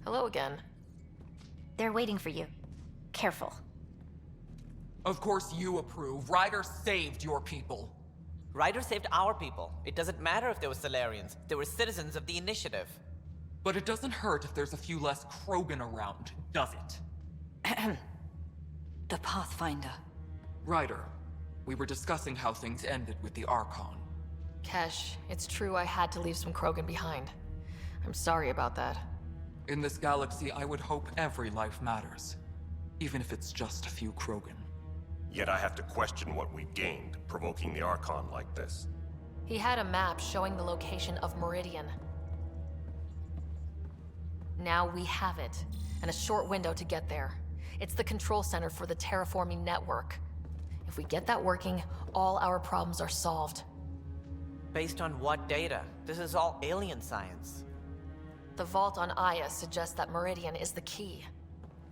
Hello again. They're waiting for you. Careful. Of course you approve. Ryder saved your people. Ryder saved our people. It doesn't matter if they were Solarians. They were citizens of the Initiative. But it doesn't hurt if there's a few less Krogan around, does it? The Pathfinder. Ryder, we were discussing how things ended with the Archon. Kesh, it's true I had to leave some Krogan behind. I'm sorry about that. In this galaxy, I would hope every life matters. Even if it's just a few Krogan. Yet I have to question what we gained, provoking the Archon like this. He had a map showing the location of Meridian. Now we have it, and a short window to get there. It's the control center for the terraforming network. If we get that working, all our problems are solved. Based on what data? This is all alien science. The vault on Aya suggests that Meridian is the key.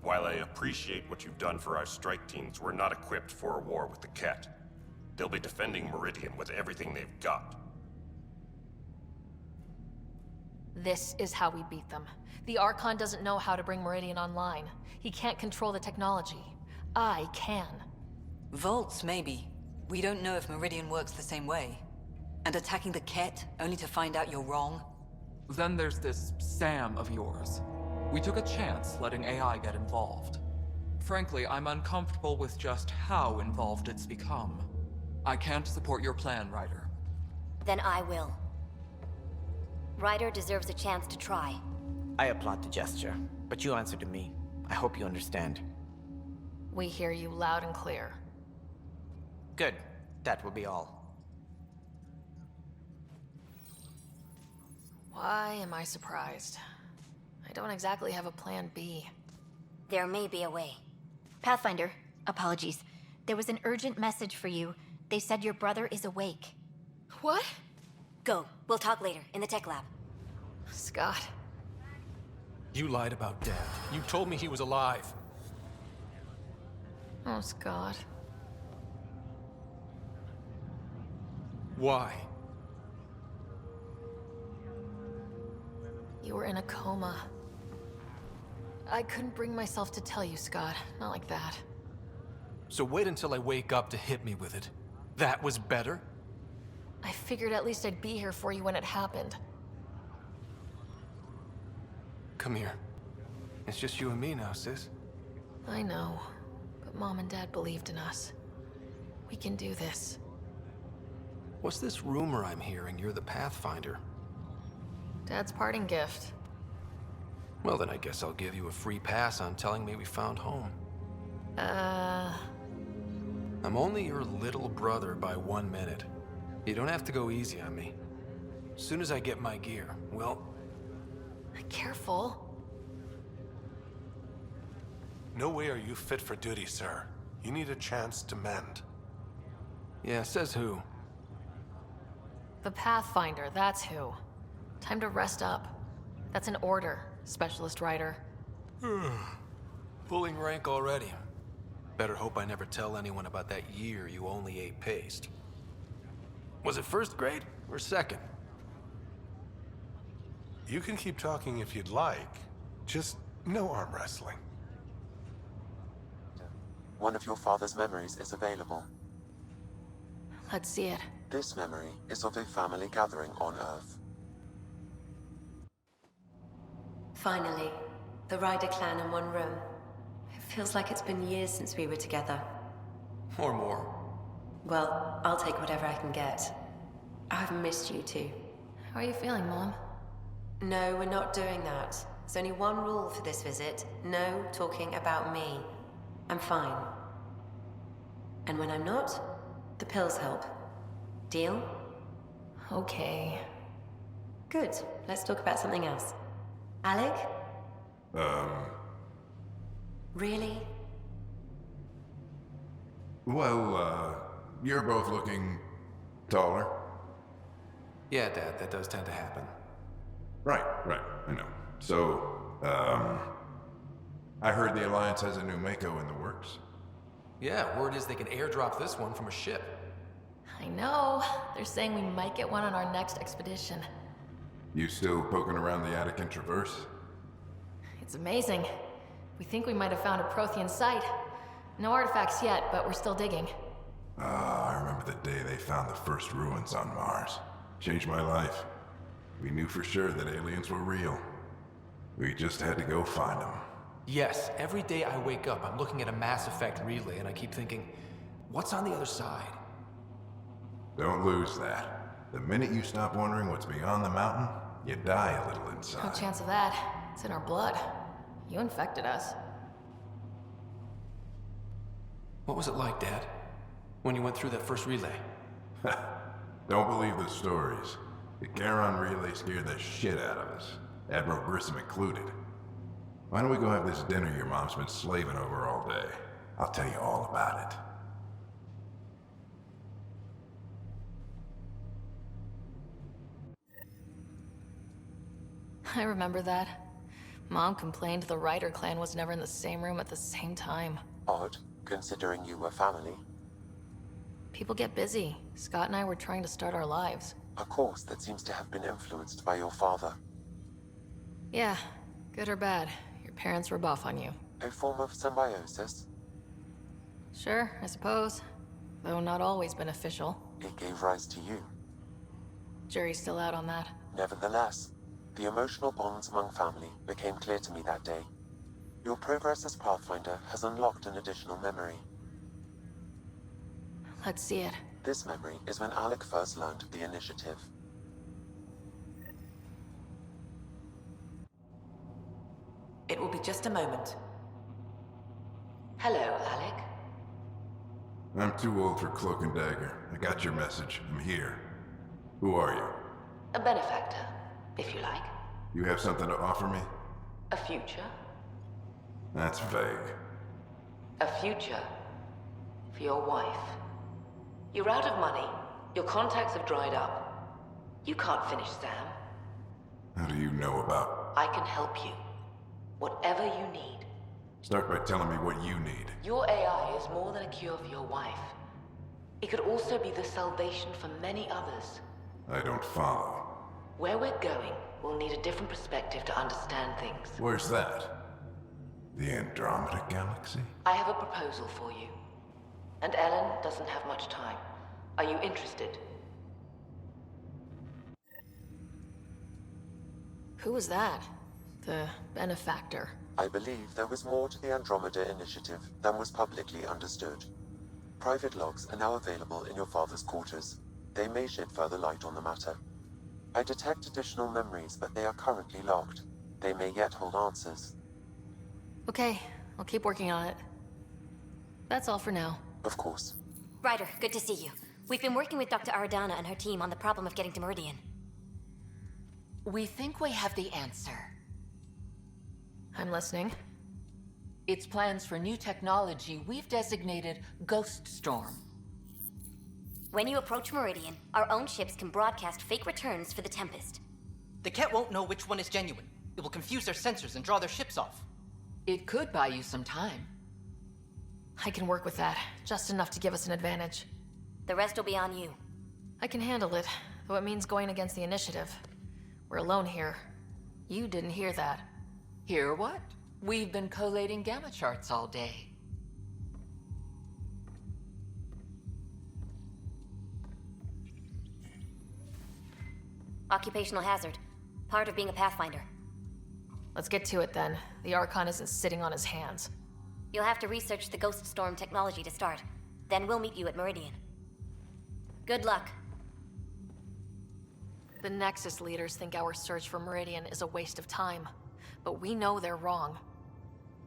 While I appreciate what you've done for our strike teams, we're not equipped for a war with the Ket. They'll be defending Meridian with everything they've got. This is how we beat them. The Archon doesn't know how to bring Meridian online. He can't control the technology. I can. Vaults, maybe. We don't know if Meridian works the same way. And attacking the Ket, only to find out you're wrong? Then there's this Sam of yours. We took a chance letting AI get involved. Frankly, I'm uncomfortable with just how involved it's become. I can't support your plan, Ryder. Then I will. Ryder deserves a chance to try. I applaud the gesture, but you answer to me. I hope you understand. We hear you loud and clear. Good. That will be all. Why am I surprised? I don't exactly have a plan B. There may be a way. Pathfinder, apologies. There was an urgent message for you. They said your brother is awake. What? Go. We'll talk later, in the tech lab. Scott. You lied about Dad. You told me he was alive. Oh, Scott. Why? You were in a coma. I couldn't bring myself to tell you, Scott. Not like that. So wait until I wake up to hit me with it. That was better? I figured at least I'd be here for you when it happened. Come here. It's just you and me now, sis. I know, but Mom and Dad believed in us. We can do this. What's this rumor I'm hearing? You're the Pathfinder. Dad's parting gift. Well, then I guess I'll give you a free pass on telling me we found home. I'm only your little brother by 1 minute. You don't have to go easy on me. As soon as I get my gear, well... Careful. No way are you fit for duty, sir. You need a chance to mend. Yeah, says who? The Pathfinder, that's who. Time to rest up. That's an order, Specialist Ryder. Pulling rank already. Better hope I never tell anyone about that year you only ate paste. Was it first grade or second? You can keep talking if you'd like. Just no arm wrestling. One of your father's memories is available. Let's see it. This memory is of a family gathering on Earth. Finally, the Ryder clan in one room. It feels like it's been years since we were together. Or more. Well, I'll take whatever I can get. I've missed you too. How are you feeling, Mom? No, we're not doing that. There's only one rule for this visit. No talking about me. I'm fine. And when I'm not, the pills help. Deal? Okay. Good. Let's talk about something else. Alec? Really? Well, you're both looking taller. Yeah, Dad, that does tend to happen. Right, I know. So, I heard the Alliance has a new Mako in the works. Yeah, word is they can airdrop this one from a ship. I know. They're saying we might get one on our next expedition. You still poking around the Attic and Traverse? It's amazing. We think we might have found a Prothean site. No artifacts yet, but we're still digging. Ah, I remember the day they found the first ruins on Mars. Changed my life. We knew for sure that aliens were real. We just had to go find them. Yes, every day I wake up, I'm looking at a Mass Effect relay and I keep thinking, what's on the other side? Don't lose that. The minute you stop wondering what's beyond the mountain, you die a little inside. No chance of that. It's in our blood. You infected us. What was it like, Dad? When you went through that first relay? Don't believe the stories. The Charon relay scared the shit out of us. Admiral Grissom included. Why don't we go have this dinner your mom's been slaving over all day? I'll tell you all about it. I remember that. Mom complained the Ryder clan was never in the same room at the same time. Odd, considering you were family. People get busy. Scott and I were trying to start our lives. A course that seems to have been influenced by your father. Yeah, good or bad. Your parents rub off on you. A form of symbiosis. Sure, I suppose. Though not always beneficial. It gave rise to you. Jury's still out on that. Nevertheless, the emotional bonds among family became clear to me that day. Your progress as Pathfinder has unlocked an additional memory. Let's see it. This memory is when Alec first learned of the initiative. It will be just a moment. Hello, Alec. I'm too old for cloak and dagger. I got your message. I'm here. Who are you? A benefactor, if you like. You have something to offer me? A future. That's vague. A future for your wife. You're out of money. Your contacts have dried up. You can't finish Sam. How do you know about... I can help you. Whatever you need. Start by telling me what you need. Your AI is more than a cure for your wife. It could also be the salvation for many others. I don't follow. Where we're going, we'll need a different perspective to understand things. Where's that? The Andromeda galaxy? I have a proposal for you. And Ellen doesn't have much time. Are you interested? Who was that? The benefactor. I believe there was more to the Andromeda initiative than was publicly understood. Private logs are now available in your father's quarters. They may shed further light on the matter. I detect additional memories, but they are currently locked. They may yet hold answers. Okay, I'll keep working on it. That's all for now. Of course. Ryder, good to see you. We've been working with Dr. Aradana and her team on the problem of getting to Meridian. We think we have the answer. I'm listening. It's plans for new technology we've designated Ghost Storm. When you approach Meridian, our own ships can broadcast fake returns for the Tempest. The Ket won't know which one is genuine. It will confuse their sensors and draw their ships off. It could buy you some time. I can work with that. Just enough to give us an advantage. The rest will be on you. I can handle it, though it means going against the initiative. We're alone here. You didn't hear that. Hear what? We've been collating gamma charts all day. Occupational hazard. Part of being a Pathfinder. Let's get to it then. The Archon isn't sitting on his hands. You'll have to research the Ghost Storm technology to start. Then we'll meet you at Meridian. Good luck. The Nexus leaders think our search for Meridian is a waste of time. But we know they're wrong.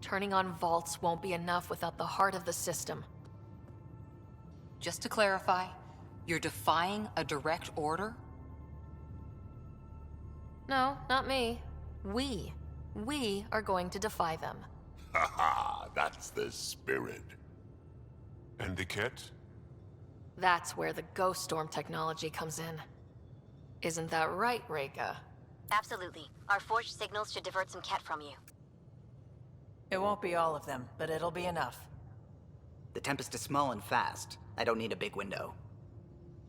Turning on vaults won't be enough without the heart of the system. Just to clarify, you're defying a direct order? No, not me. We. We are going to defy them. Haha, that's the spirit. And the Ket? That's where the Ghost Storm technology comes in. Isn't that right, Reika? Absolutely. Our forged signals should divert some Ket from you. It won't be all of them, but it'll be enough. The Tempest is small and fast. I don't need a big window.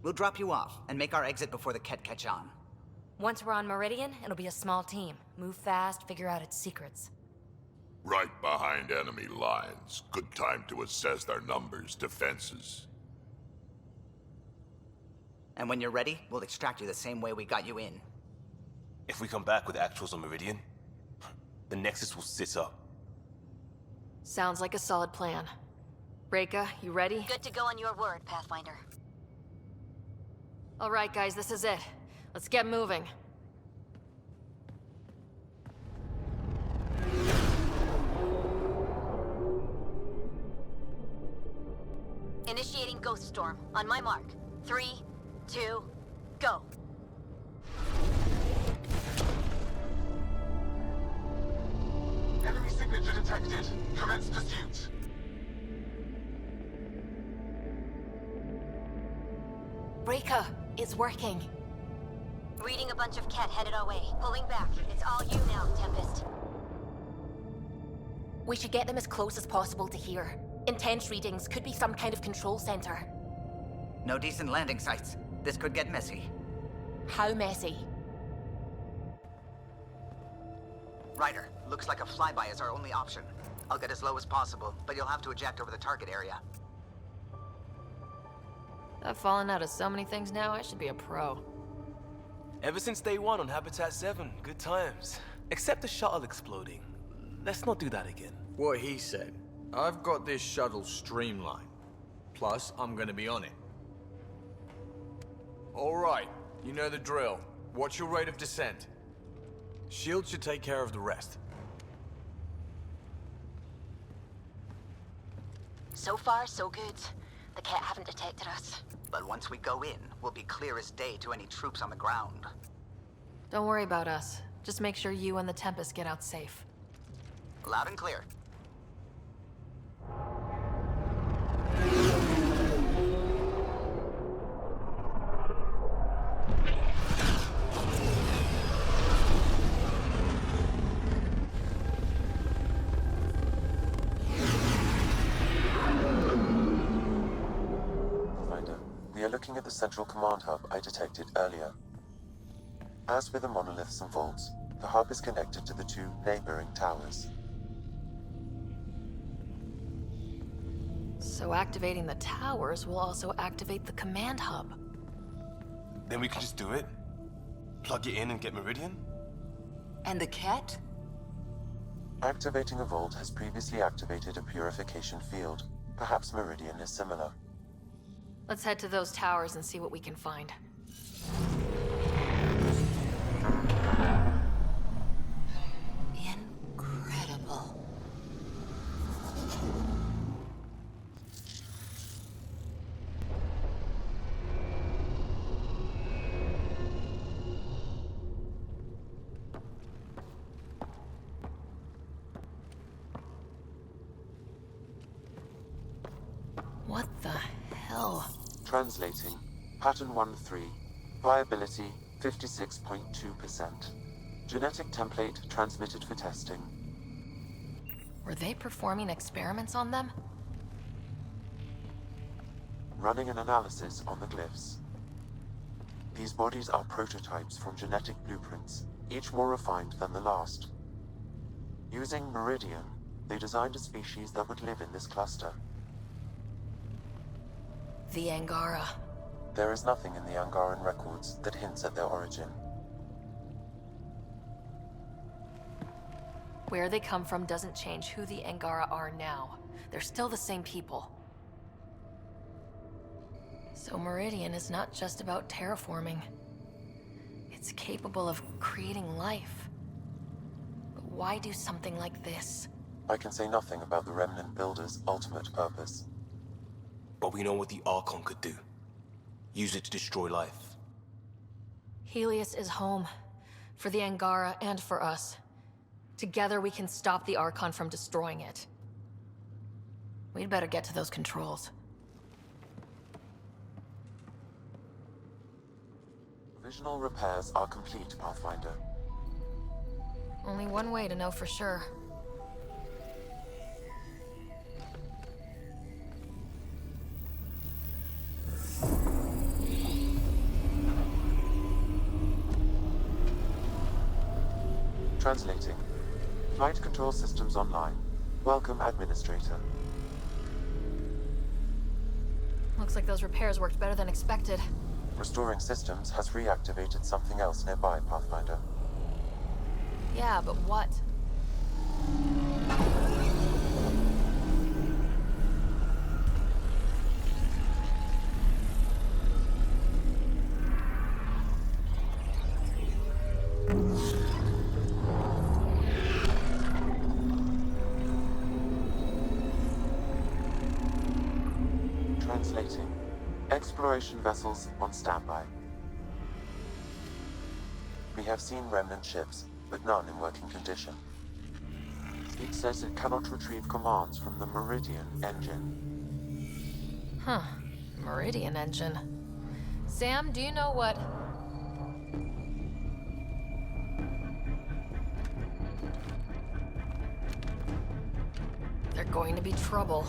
We'll drop you off and make our exit before the Ket catch on. Once we're on Meridian, it'll be a small team. Move fast, figure out its secrets. Right behind enemy lines. Good time to assess their numbers, defenses. And when you're ready, we'll extract you the same way we got you in. If we come back with actuals on Meridian, the Nexus will sit up. Sounds like a solid plan. Reka, you ready? Good to go on your word, Pathfinder. All right, guys, this is it. Let's get moving. Initiating Ghost Storm. On my mark. 3, 2, go. Enemy signature detected. Commence pursuit. Reka, it's working. Reading a bunch of Ket headed our way. Pulling back. It's all you now, Tempest. We should get them as close as possible to here. Intense readings could be some kind of control center. No decent landing sites. This could get messy. How messy? Ryder, looks like a flyby is our only option. I'll get as low as possible, but you'll have to eject over the target area. I've fallen out of so many things now, I should be a pro. Ever since day one on Habitat 7, good times. Except the shuttle exploding. Let's not do that again. What he said. I've got this shuttle streamlined. Plus, I'm gonna be on it. Alright, you know the drill. What's your rate of descent? Shield should take care of the rest. So far, so good. The Ket haven't detected us. But once we go in, we'll be clear as day to any troops on the ground. Don't worry about us. Just make sure you and the Tempest get out safe. Loud and clear. We are looking at the central command hub I detected earlier. As with the monoliths and vaults, the hub is connected to the two neighboring towers. So activating the towers will also activate the command hub. Then we can just do it? Plug it in and get Meridian? And the Ket? Activating a vault has previously activated a purification field. Perhaps Meridian is similar. Let's head to those towers and see what we can find. Incredible. What the hell? Translating. Pattern 1-3. Viability 56.2%. Genetic template transmitted for testing. Were they performing experiments on them? Running an analysis on the glyphs. These bodies are prototypes from genetic blueprints, each more refined than the last. Using Meridian, they designed a species that would live in this cluster. The Angara. There is nothing in the Angaran records that hints at their origin. Where they come from doesn't change who the Angara are now. They're still the same people. So Meridian is not just about terraforming. It's capable of creating life. But why do something like this? I can say nothing about the Remnant Builder's ultimate purpose. But we know what the Archon could do. Use it to destroy life. Helios is home. For the Angara and for us. Together we can stop the Archon from destroying it. We'd better get to those controls. Provisional repairs are complete, Pathfinder. Only one way to know for sure. Translating. Flight control systems online. Welcome, Administrator. Looks like those repairs worked better than expected. Restoring systems has reactivated something else nearby, Pathfinder. Yeah, but what? Translating. Exploration vessels on standby. We have seen remnant ships, but none in working condition. It says it cannot retrieve commands from the Meridian engine. Huh. Meridian engine. Sam, do you know what... They're going to be trouble.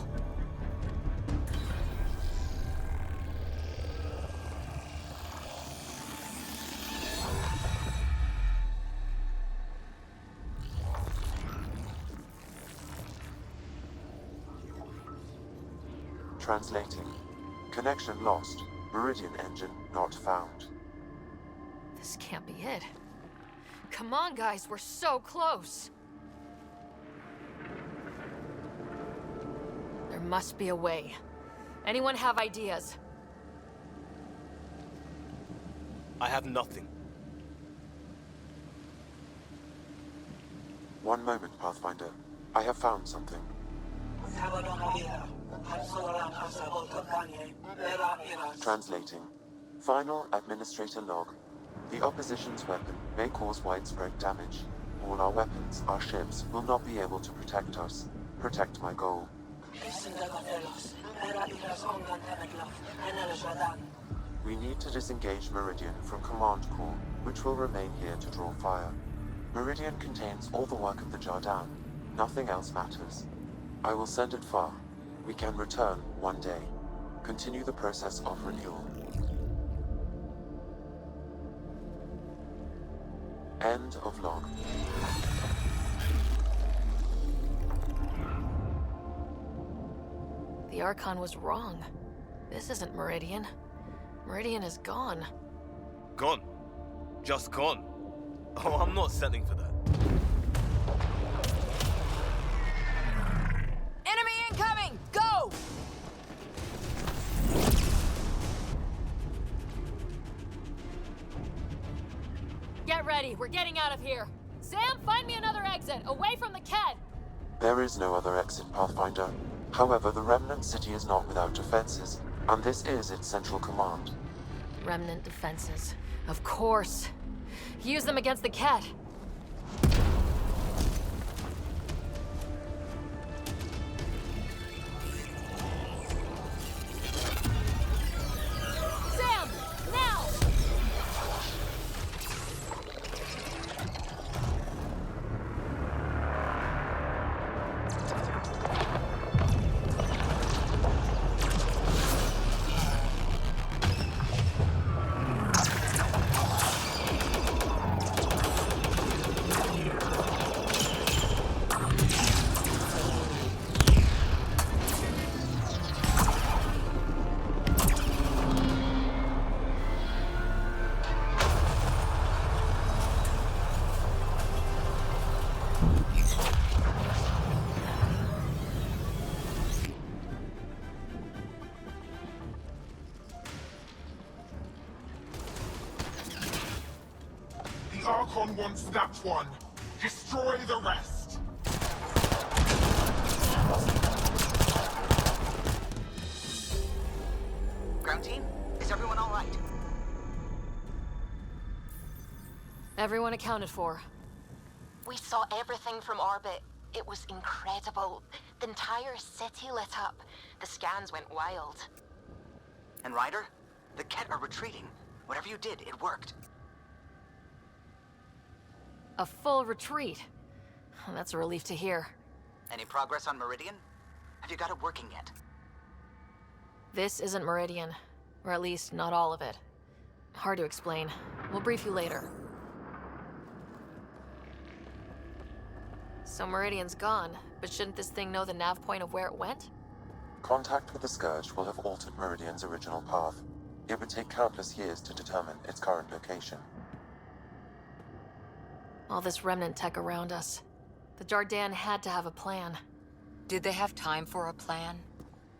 Translating. Connection lost. Meridian engine not found. This can't be it. Come on, guys, we're so close. There must be a way. Anyone have ideas? I have nothing. One moment, Pathfinder. I have found something. Translating. Final Administrator log. The opposition's weapon may cause widespread damage. All our weapons, our ships, will not be able to protect us. Protect my goal. We need to disengage Meridian from Command Core, which will remain here to draw fire. Meridian contains all the work of the Jardan. Nothing else matters. I will send it far. We can return one day. Continue the process of renewal. End of log. The Archon was wrong. This isn't Meridian. Meridian is gone. Gone? Just gone? Oh, I'm not settling for that. Enemy incoming! Go! Get ready, we're getting out of here. Sam, find me another exit, away from the Ket! There is no other exit, Pathfinder. However, the Remnant City is not without defenses, and this is its central command. Remnant defenses. Of course. Use them against the Ket. Sam! Now! The Archon wants that one. Destroy the rest. Ground team, is everyone all right? Everyone accounted for. We saw everything from orbit. It was incredible. The entire city lit up. The scans went wild. And Ryder? The Ket are retreating. Whatever you did, it worked. A full retreat. That's a relief to hear. Any progress on Meridian? Have you got it working yet? This isn't Meridian. Or at least, not all of it. Hard to explain. We'll brief you later. So Meridian's gone, but shouldn't this thing know the nav point of where it went? Contact with the Scourge will have altered Meridian's original path. It would take countless years to determine its current location. All this remnant tech around us. The Jardan had to have a plan. Did they have time for a plan?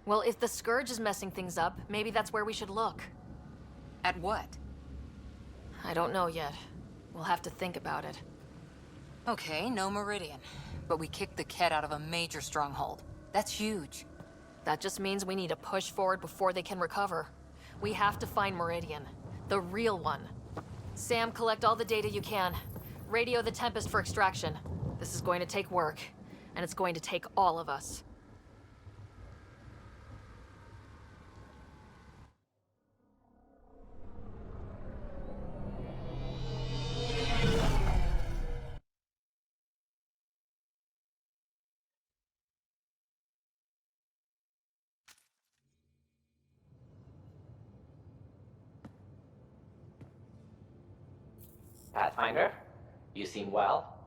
Well, if the Scourge is messing things up, maybe that's where we should look. At what? I don't know yet. We'll have to think about it. Okay, no Meridian. But we kicked the Ket out of a major stronghold. That's huge. That just means we need to push forward before they can recover. We have to find Meridian. The real one. Sam, collect all the data you can. Radio the Tempest for extraction. This is going to take work, and it's going to take all of us. Pathfinder, you seem well.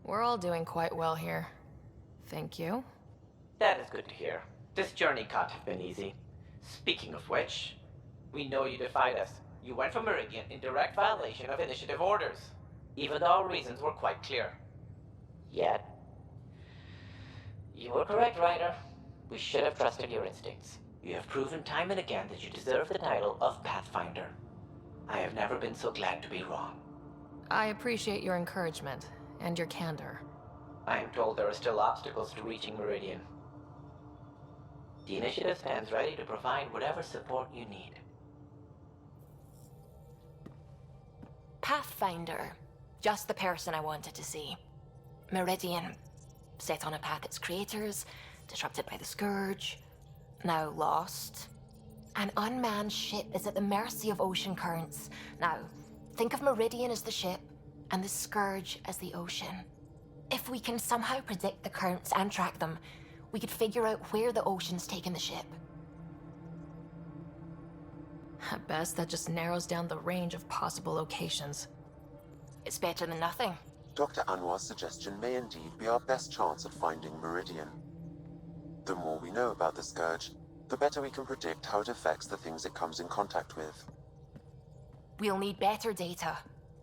We're all doing quite well here. Thank you. That is good to hear. This journey can't have been easy. Speaking of which, we know you defied us. You went for Meridian in direct violation of initiative orders, even though our reasons were quite clear. Yet, you were correct, Ryder. We should have trusted your instincts. You have proven time and again that you deserve the title of Pathfinder. I have never been so glad to be wrong. I appreciate your encouragement and your candor. I am told there are still obstacles to reaching Meridian. The initiative stands ready to provide whatever support you need. Pathfinder. Just the person I wanted to see. Meridian. Set on a path its creators, disrupted by the Scourge, now lost. An unmanned ship is at the mercy of ocean currents. Now, think of Meridian as the ship, and the Scourge as the ocean. If we can somehow predict the currents and track them, we could figure out where the ocean's taken the ship. At best, that just narrows down the range of possible locations. It's better than nothing. Dr. Anwar's suggestion may indeed be our best chance at finding Meridian. The more we know about the Scourge, the better we can predict how it affects the things it comes in contact with. We'll need better data.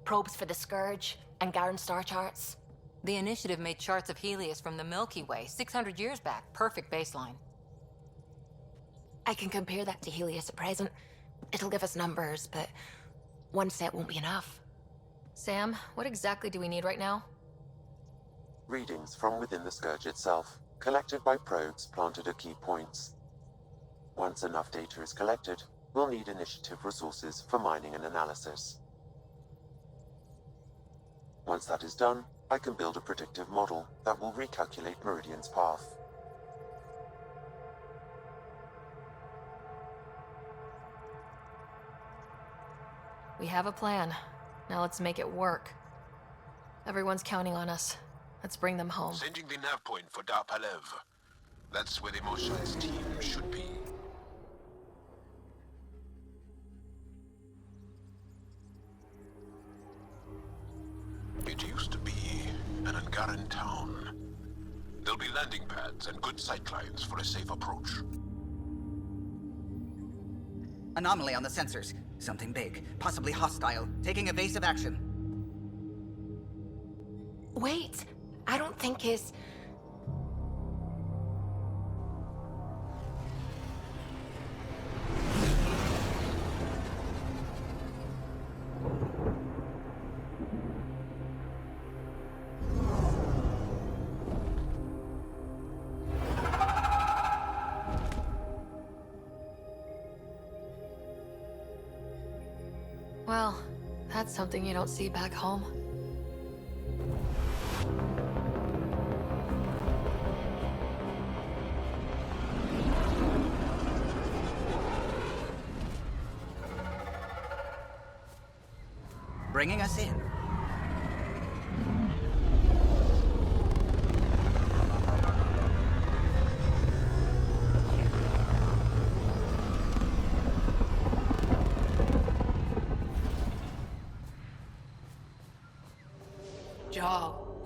Probes for the Scourge, and Garen star charts. The Initiative made charts of Helios from the Milky Way 600 years back. Perfect baseline. I can compare that to Helios at present. It'll give us numbers, but one set won't be enough. Sam, what exactly do we need right now? Readings from within the Scourge itself, collected by probes planted at key points. Once enough data is collected, we'll need Initiative resources for mining and analysis. Once that is done, I can build a predictive model that will recalculate Meridian's path. We have a plan. Now let's make it work. Everyone's counting on us. Let's bring them home. Sending the nav point for Darpalev. That's where the Emotions team should be. It used to be an Angaran town. There'll be landing pads and good sightlines for a safe approach. Anomaly on the sensors. Something big, possibly hostile, taking evasive action. Wait, I don't think his... Well, that's something you don't see back home. Bringing us in.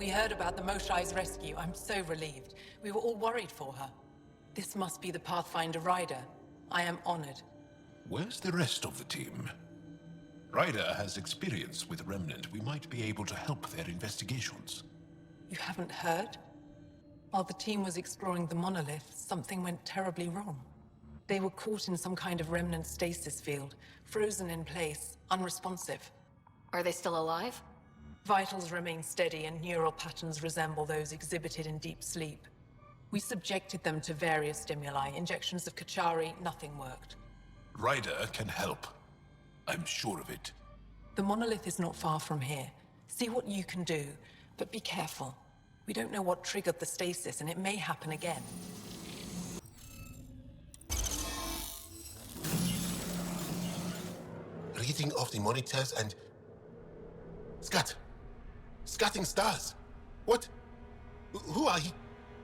We heard about the Moshai's rescue. I'm so relieved. We were all worried for her. This must be the Pathfinder Ryder. I am honored. Where's the rest of the team? Ryder has experience with Remnant. We might be able to help their investigations. You haven't heard? While the team was exploring the monolith, something went terribly wrong. They were caught in some kind of remnant stasis field, frozen in place, unresponsive. Are they still alive? Vitals remain steady and neural patterns resemble those exhibited in deep sleep. We subjected them to various stimuli, injections of Kachari, nothing worked. Ryder can help. I'm sure of it. The monolith is not far from here. See what you can do, but be careful. We don't know what triggered the stasis, and it may happen again. Reading off the monitors and... Scat! Scatting stars! What? Who are you?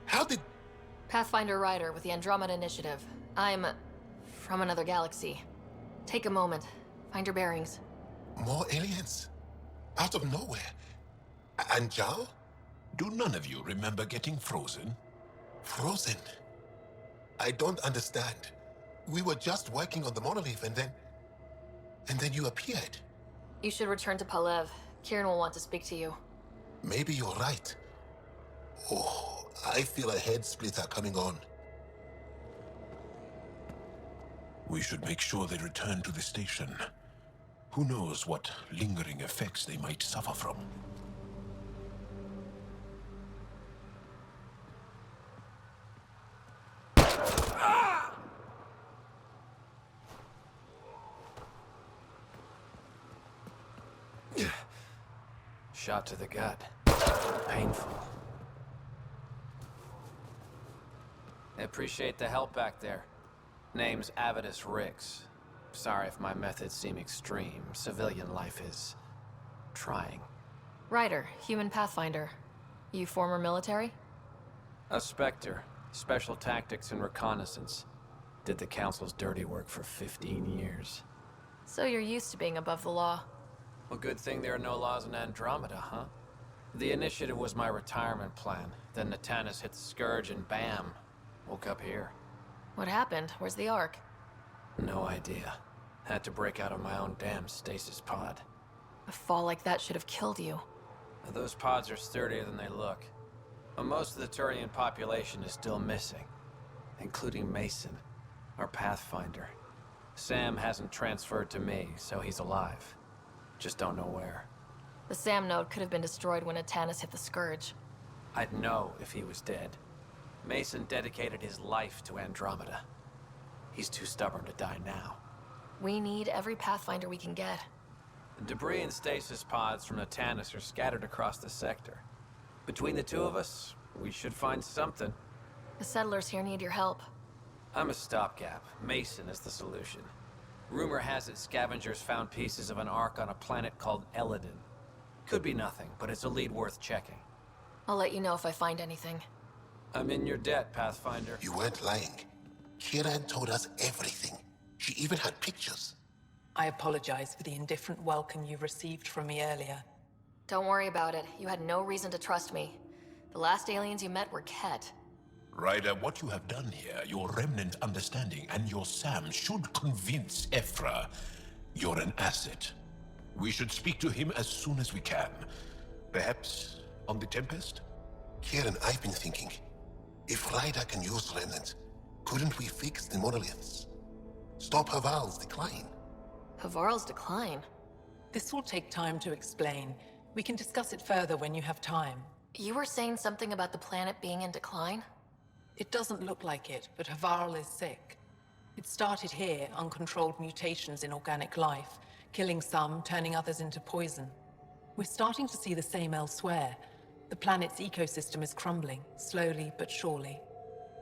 How did... Pathfinder Ryder with the Andromeda Initiative. I'm... from another galaxy. Take a moment. Find your bearings. More aliens? Out of nowhere? And Jal? Do none of you remember getting frozen? Frozen? I don't understand. We were just working on the monolith and then you appeared. You should return to Palev. Kieran will want to speak to you. Maybe you're right. Oh, I feel a head splitter coming on. We should make sure they return to the station. Who knows what lingering effects they might suffer from. Shot to the gut. Painful. I appreciate the help back there. Name's Avidus Rix. Sorry if my methods seem extreme. Civilian life is... trying. Ryder, human Pathfinder. You former military? A Spectre. Special tactics and reconnaissance. Did the Council's dirty work for 15 years. So you're used to being above the law. Well, good thing there are no laws in Andromeda, huh? The initiative was my retirement plan. Then Natanis hit the Scourge and bam! Woke up here. What happened? Where's the Ark? No idea. Had to break out of my own damn stasis pod. A fall like that should have killed you. Those pods are sturdier than they look. But most of the Turian population is still missing. Including Mason, our Pathfinder. Sam hasn't transferred to me, so he's alive. Just don't know where. The Sam node could have been destroyed when Natanis hit the Scourge. I'd know if he was dead. Mason dedicated his life to Andromeda. He's too stubborn to die now. We need every Pathfinder we can get. The debris and stasis pods from Natanis are scattered across the sector. Between the two of us, we should find something. The settlers here need your help. I'm a stopgap. Mason is the solution. Rumor has it scavengers found pieces of an Ark on a planet called Eladin. Could be nothing, but it's a lead worth checking. I'll let you know if I find anything. I'm in your debt, Pathfinder. You weren't lying. Kieran told us everything. She even had pictures. I apologize for the indifferent welcome you received from me earlier. Don't worry about it. You had no reason to trust me. The last aliens you met were Ket. Ryder, what you have done here, your remnant understanding and your Sam should convince Ephra you're an asset. We should speak to him as soon as we can. Perhaps on the Tempest? Kieran, I've been thinking. If Ryder can use remnant, couldn't we fix the monoliths? Stop Havarl's decline? Havarl's decline? This will take time to explain. We can discuss it further when you have time. You were saying something about the planet being in decline? It doesn't look like it, but Havarl is sick. It started here, uncontrolled mutations in organic life, killing some, turning others into poison. We're starting to see the same elsewhere. The planet's ecosystem is crumbling, slowly but surely.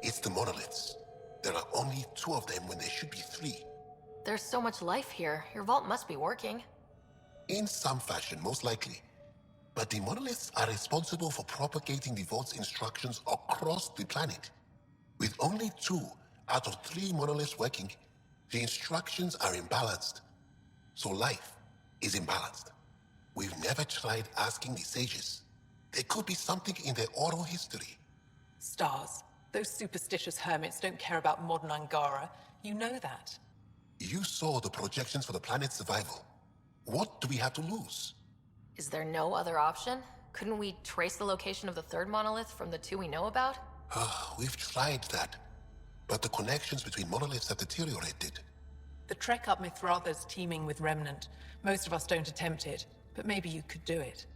It's the monoliths. There are only 2 of them when there should be 3. There's so much life here. Your vault must be working. In some fashion, most likely. But the monoliths are responsible for propagating the vault's instructions across the planet. With only 2 out of 3 monoliths working, the instructions are imbalanced. So life is imbalanced. We've never tried asking the sages. There could be something in their oral history. Stars. Those superstitious hermits don't care about modern Angara. You know that. You saw the projections for the planet's survival. What do we have to lose? Is there no other option? Couldn't we trace the location of the third monolith from the two we know about? We've tried that, but the connections between monoliths have deteriorated. The trek up Mithratha's teeming with Remnant. Most of us don't attempt it, but maybe you could do it.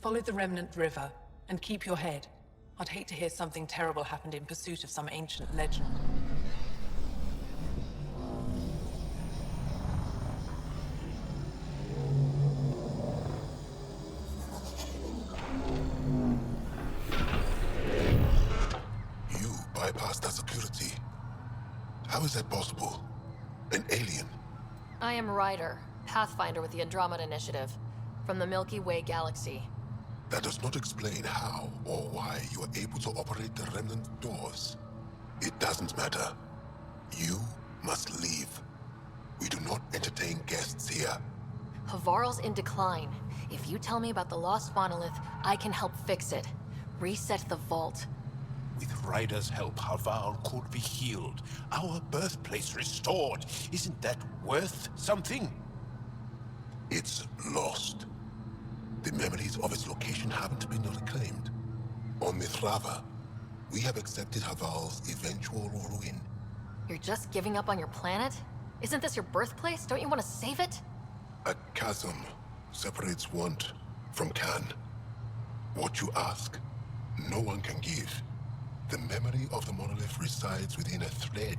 Follow the Remnant River, and keep your head. I'd hate to hear something terrible happened in pursuit of some ancient legend. You bypassed that security. How is that possible? An alien? I am Ryder, Pathfinder with the Andromeda Initiative, from the Milky Way galaxy. That does not explain how or why you are able to operate the remnant doors. It doesn't matter. You must leave. We do not entertain guests here. Havarl's in decline. If you tell me about the lost monolith, I can help fix it. Reset the vault. With Ryder's help, Havarl could be healed. Our birthplace restored. Isn't that worth something? It's lost. The memories of its location haven't been reclaimed. On Mithratha, we have accepted Havarl's eventual ruin. You're just giving up on your planet? Isn't this your birthplace? Don't you want to save it? A chasm separates want from can. What you ask, no one can give. The memory of the monolith resides within a thread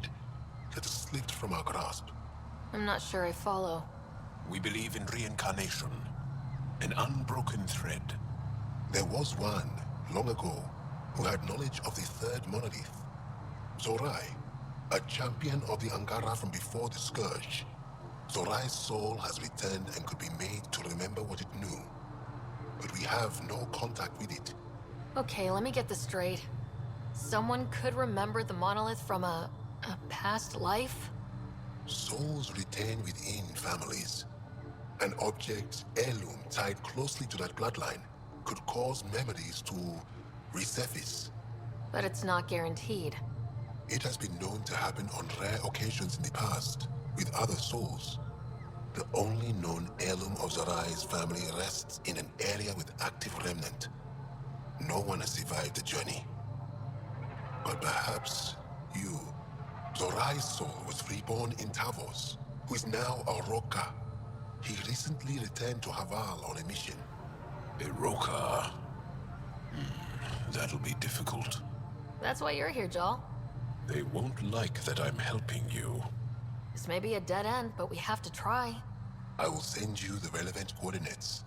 that slipped from our grasp. I'm not sure I follow. We believe in reincarnation. An unbroken thread. There was one, long ago, who had knowledge of the third monolith. Zorai, a champion of the Angara from before the Scourge. Zorai's soul has returned and could be made to remember what it knew. But we have no contact with it. Okay, let me get this straight. Someone could remember the monolith from a past life? Souls retain within families. An object, heirloom, tied closely to that bloodline could cause memories to resurface. But it's not guaranteed. It has been known to happen on rare occasions in the past, with other souls. The only known heirloom of Zorai's family rests in an area with active remnant. No one has survived the journey. But perhaps you. Zorai's soul was reborn in Tavos, who is now a Roka. He recently returned to Havarl on a mission. A Roka. That'll be difficult. That's why you're here, Jal. They won't like that I'm helping you. This may be a dead end, but we have to try. I will send you the relevant coordinates.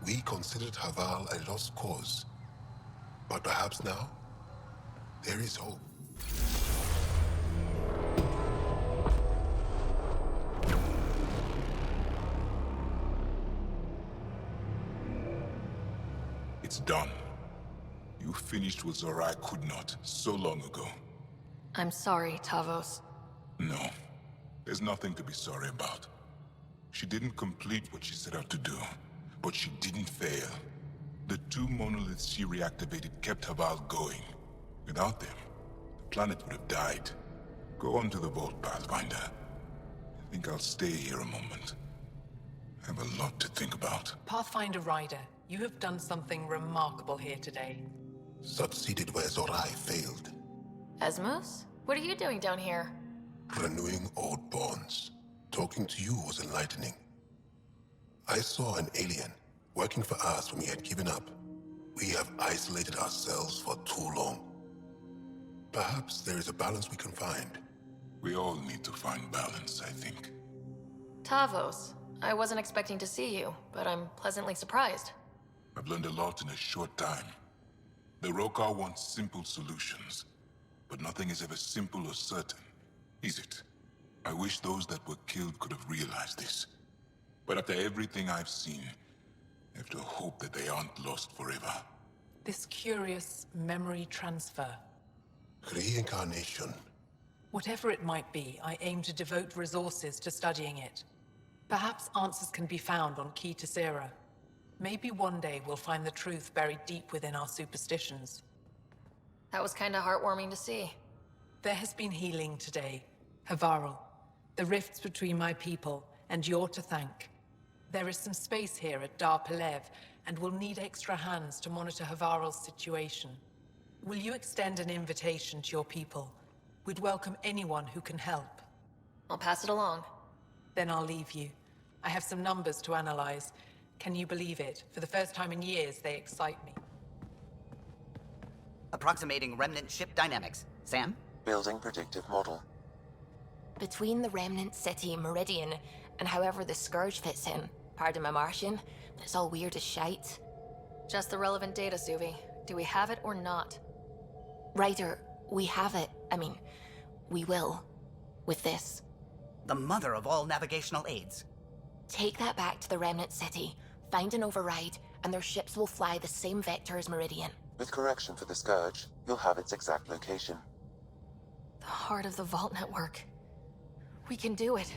We considered Havarl a lost cause. But perhaps now, there is hope. It's done. You finished what Zorai could not so long ago. I'm sorry, Tavos. No, there's nothing to be sorry about. She didn't complete what she set out to do, but she didn't fail. The two monoliths she reactivated kept Havarl going. Without them, the planet would have died. Go on to the vault, Pathfinder. I think I'll stay here a moment. I have a lot to think about. Pathfinder Ryder, you have done something remarkable here today. Succeeded where Zorai failed. Esmos? What are you doing down here? Renewing old bonds. Talking to you was enlightening. I saw an alien working for us when we had given up. We have isolated ourselves for too long. Perhaps there is a balance we can find. We all need to find balance, I think. Tavos, I wasn't expecting to see you, but I'm pleasantly surprised. I've learned a lot in a short time. The Rokar wants simple solutions, but nothing is ever simple or certain, is it? I wish those that were killed could have realized this. But after everything I've seen, I have to hope that they aren't lost forever. This curious memory transfer. Reincarnation. Whatever it might be, I aim to devote resources to studying it. Perhaps answers can be found on Key Tessera. Maybe one day we'll find the truth buried deep within our superstitions. That was kinda heartwarming to see. There has been healing today, Havarl. The rifts between my people, and you're to thank. There is some space here at Dar Pelev, and we'll need extra hands to monitor Havarl's situation. Will you extend an invitation to your people? We'd welcome anyone who can help. I'll pass it along. Then I'll leave you. I have some numbers to analyze. Can you believe it? For the first time in years, they excite me. Approximating remnant ship dynamics. Sam? Building predictive model. Between the remnant city Meridian and however the Scourge fits in, pardon my Martian, but it's all weird as shite. Just the relevant data, Suvi. Do we have it or not? Ryder, we have it. I mean, we will. With this. The mother of all navigational aids. Take that back to the remnant city, find an override, and their ships will fly the same vector as Meridian. With correction for the Scourge, you'll have its exact location. The heart of the Vault Network. We can do it.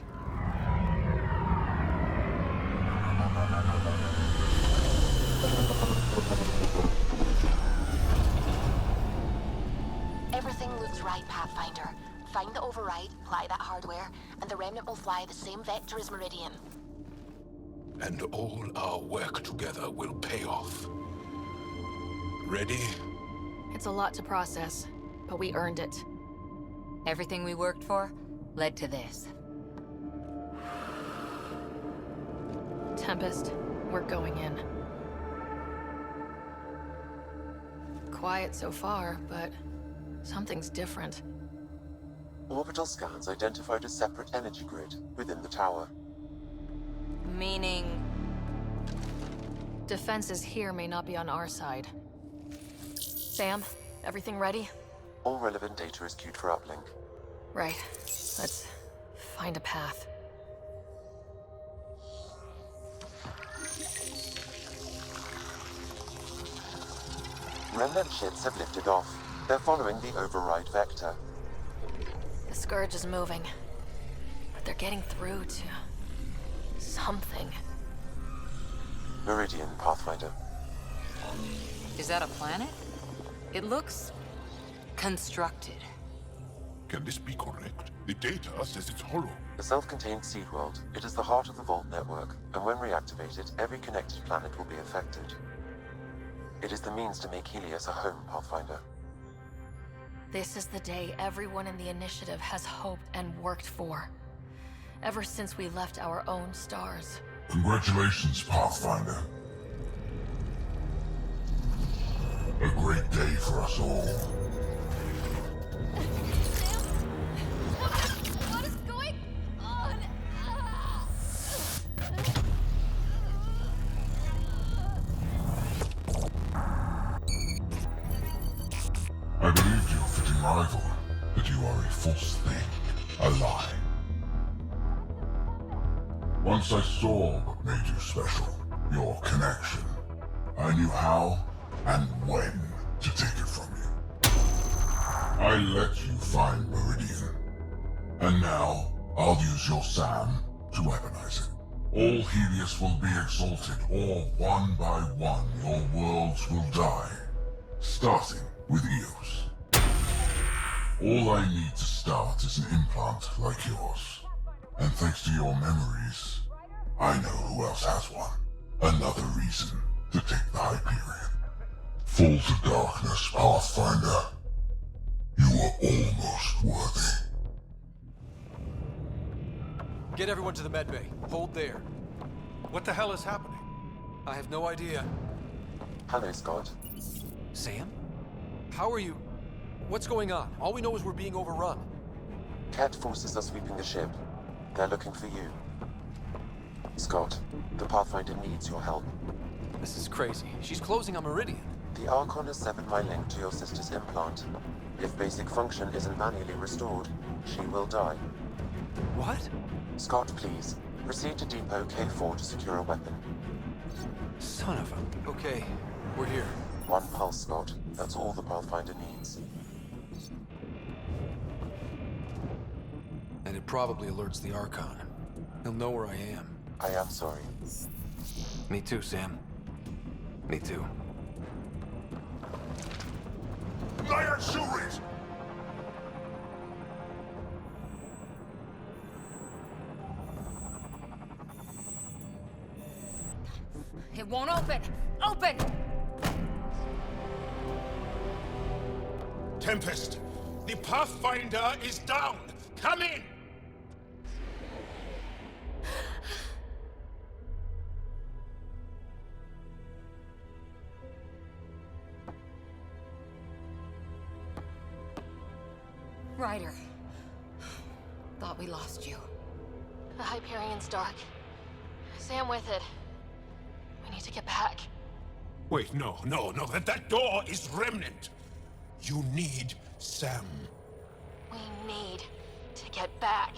Everything looks right, Pathfinder. Find the override, apply that hardware, and the remnant will fly the same vector as Meridian. And all our work together will pay off. Ready? It's a lot to process, but we earned it. Everything we worked for led to this. Tempest, we're going in. Quiet so far, but something's different. Orbital scans identified a separate energy grid within the tower. Meaning? Defenses here may not be on our side. Sam, everything ready? All relevant data is queued for uplink. Right. Let's find a path. Remnant ships have lifted off. They're following the override vector. The Scourge is moving, but they're getting through to something. Meridian, Pathfinder. Is that a planet? It looks constructed. Can this be correct? The data says it's hollow. A self-contained seed world. It is the heart of the Vault Network, and when reactivated, every connected planet will be affected. It is the means to make Helios a home, Pathfinder. This is the day everyone in the Initiative has hoped and worked for. Ever since we left our own stars. Congratulations, Pathfinder. A great day for us all. What is going on? I believed you, fitting rival, but you are a false thing, a lie. Once I saw what made you special, your connection. I knew how and when to take it from you. I let you find Meridian. And now, I'll use your SAM to weaponize it. All Helios will be exalted, or one by one your worlds will die. Starting with Eos. All I need to start is an implant like yours. And thanks to your memories, I know who else has one. Another reason to take the Hyperion. Fall to darkness, Pathfinder. You are almost worthy. Get everyone to the medbay. Hold there. What the hell is happening? I have no idea. Hello, Scott. Sam? How are you? What's going on? All we know is we're being overrun. Cat forces are sweeping the ship. They're looking for you. Scott, the Pathfinder needs your help. This is crazy. She's closing on Meridian. The Archon has severed my link to your sister's implant. If basic function isn't manually restored, she will die. What? Scott, please. Proceed to Depot K4 to secure a weapon. Son of a... Okay, we're here. One pulse, Scott. That's all the Pathfinder needs. And it probably alerts the Archon. He'll know where I am. I am sorry. Me too, Sam. Me too. Liar Shurit! It won't open! Open! Tempest, the Pathfinder is down! Come in! Ryder. Thought we lost you. The Hyperion's dark. Sam with it. We need to get back. Wait, no. That door is remnant. You need Sam. We need to get back.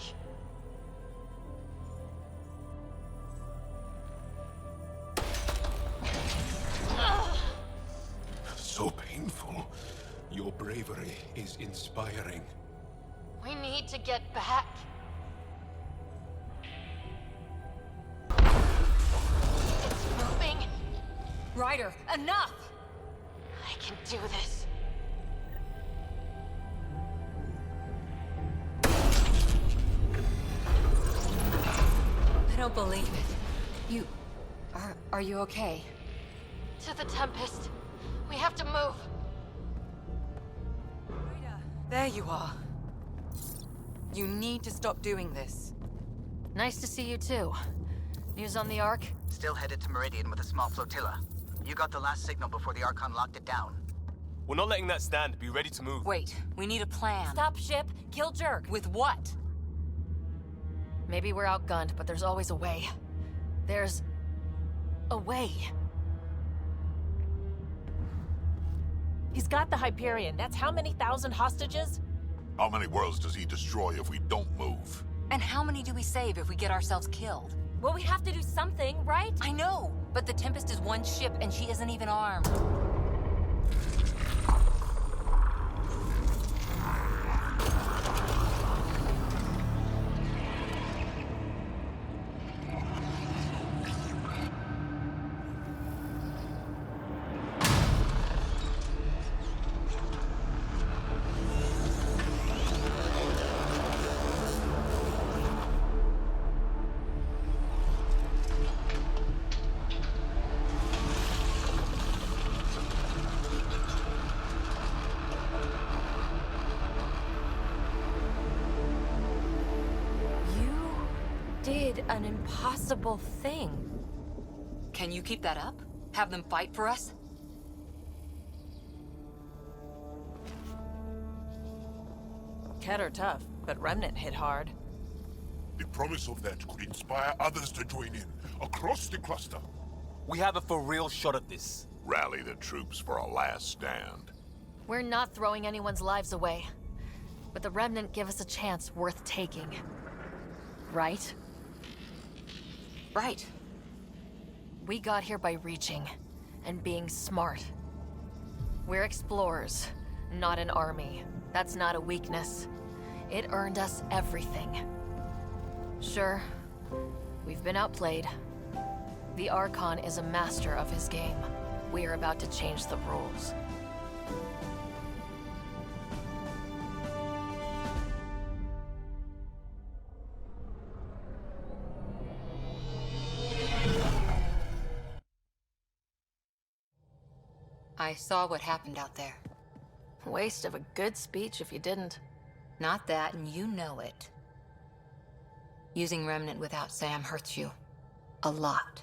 So painful. Your bravery is inspiring. We need to get back. It's moving. Ryder, enough! I can do this. I don't believe it. You... Are you okay? To the Tempest. We have to move. There you are. You need to stop doing this. Nice to see you too. News on the Ark? Still headed to Meridian with a small flotilla. You got the last signal before the Archon locked it down. We're not letting that stand. Be ready to move. Wait, we need a plan. Stop ship, kill Jerk. With what? Maybe we're outgunned, but there's always a way. There's... a way. He's got the Hyperion. That's how many thousand hostages? How many worlds does he destroy if we don't move? And how many do we save if we get ourselves killed? Well, we have to do something, right? I know, but the Tempest is one ship and she isn't even armed. An impossible thing. Can you keep that up? Have them fight for us? Ket are tough, but Remnant hit hard. The promise of that could inspire others to join in, across the cluster. We have a for real shot at this. Rally the troops for a last stand. We're not throwing anyone's lives away. But the Remnant give us a chance worth taking. Right? Right. We got here by reaching, and being smart. We're explorers, not an army. That's not a weakness. It earned us everything. Sure, we've been outplayed. The Archon is a master of his game. We are about to change the rules. I saw what happened out there. Waste of a good speech if you didn't. Not that, and you know it. Using Remnant without Sam hurts you. A lot.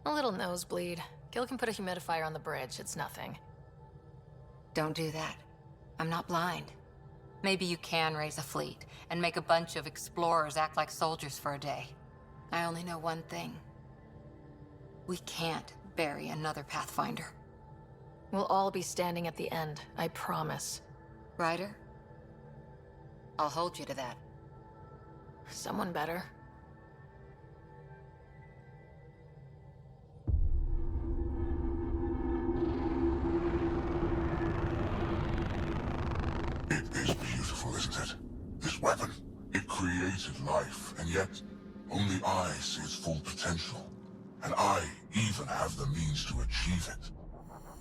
A little nosebleed. Gil can put a humidifier on the bridge, it's nothing. Don't do that. I'm not blind. Maybe you can raise a fleet, and make a bunch of explorers act like soldiers for a day. I only know one thing. We can't bury another Pathfinder. We'll all be standing at the end, I promise. Ryder? I'll hold you to that. Someone better. It is beautiful, isn't it? This weapon. It created life, and yet only I see its full potential. And I even have the means to achieve it.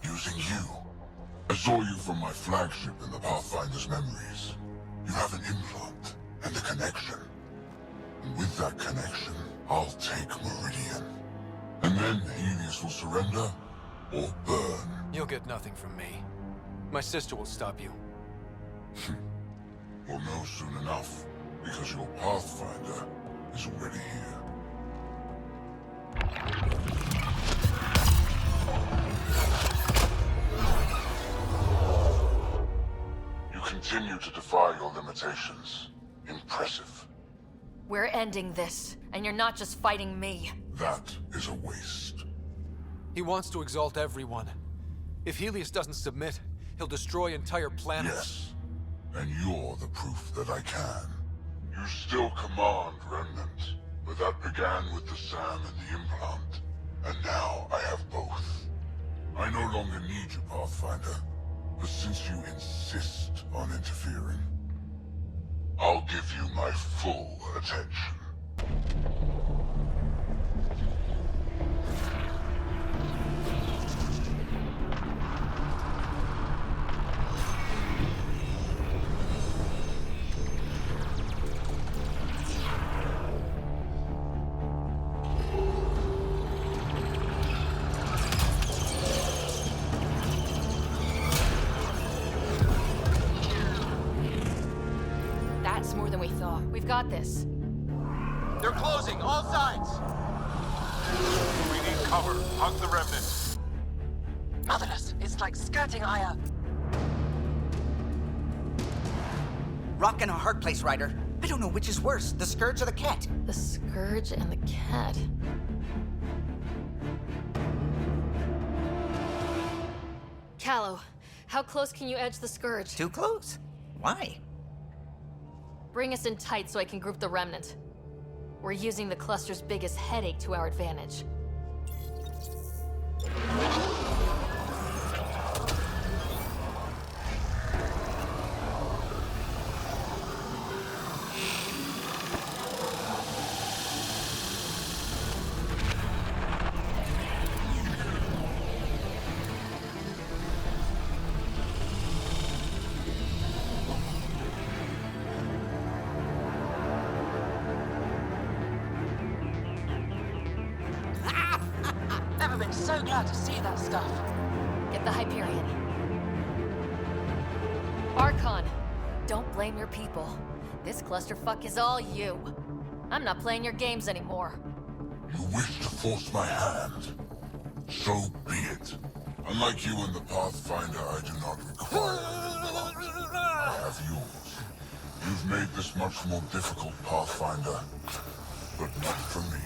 Using you. I saw you from my flagship in the Pathfinder's memories. You have an implant and a connection. And with that connection, I'll take Meridian. And then Helios will surrender or burn. You'll get nothing from me. My sister will stop you. We'll know soon enough, because your Pathfinder is already here. You continue to defy your limitations. Impressive. We're ending this, and you're not just fighting me. That is a waste. He wants to exalt everyone. If Helios doesn't submit, he'll destroy entire planets. Yes, and you're the proof that I can. You still command Remnant, but that began with the SAM and the implant. And now I have both. I no longer need you, Pathfinder. But since you insist on interfering, I'll give you my full attention. That's more than we thought. We've got this. They're closing, all sides! We need cover. Hug the remnant. Motherless, it's like skirting Aya. Rock in a hard place, Ryder. I don't know which is worse, the Scourge or the Cat. The Scourge and the Cat. Callow, how close can you edge the Scourge? Too close? Why? Bring us in tight so I can group the remnant. We're using the cluster's biggest headache to our advantage. Never been so glad to see that stuff. Get the Hyperion. Archon, don't blame your people. This clusterfuck is all you. I'm not playing your games anymore. You wish to force my hand? So be it. Unlike you and the Pathfinder, I do not require an implant. I have yours. You've made this much more difficult, Pathfinder. But not for me.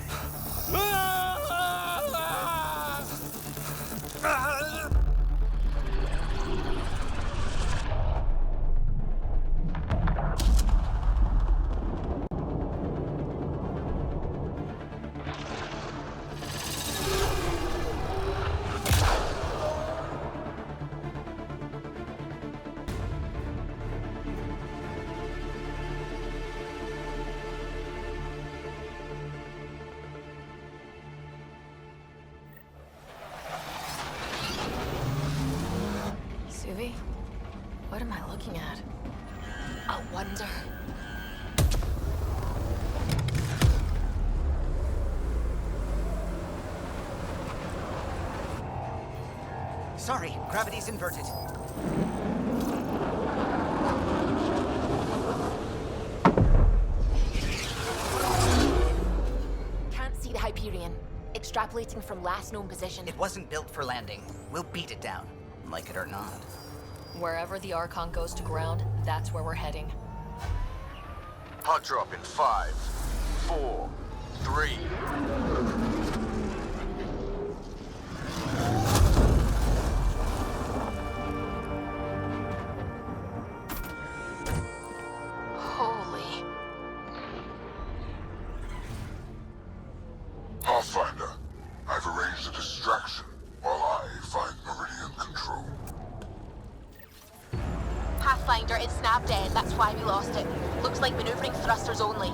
Suvi? What am I looking at? A wonder. Sorry, gravity's inverted. Can't see the Hyperion. Extrapolating from last known position. It wasn't built for landing. We'll beat it down, like it or not. Wherever the Archon goes to ground, that's where we're heading. Hot drop in 5, 4, 3. Holy. Pathfinder, I've arranged a distraction while I find Meridian control. Pathfinder, it's snap dead. That's why we lost it. Looks like maneuvering thrusters only.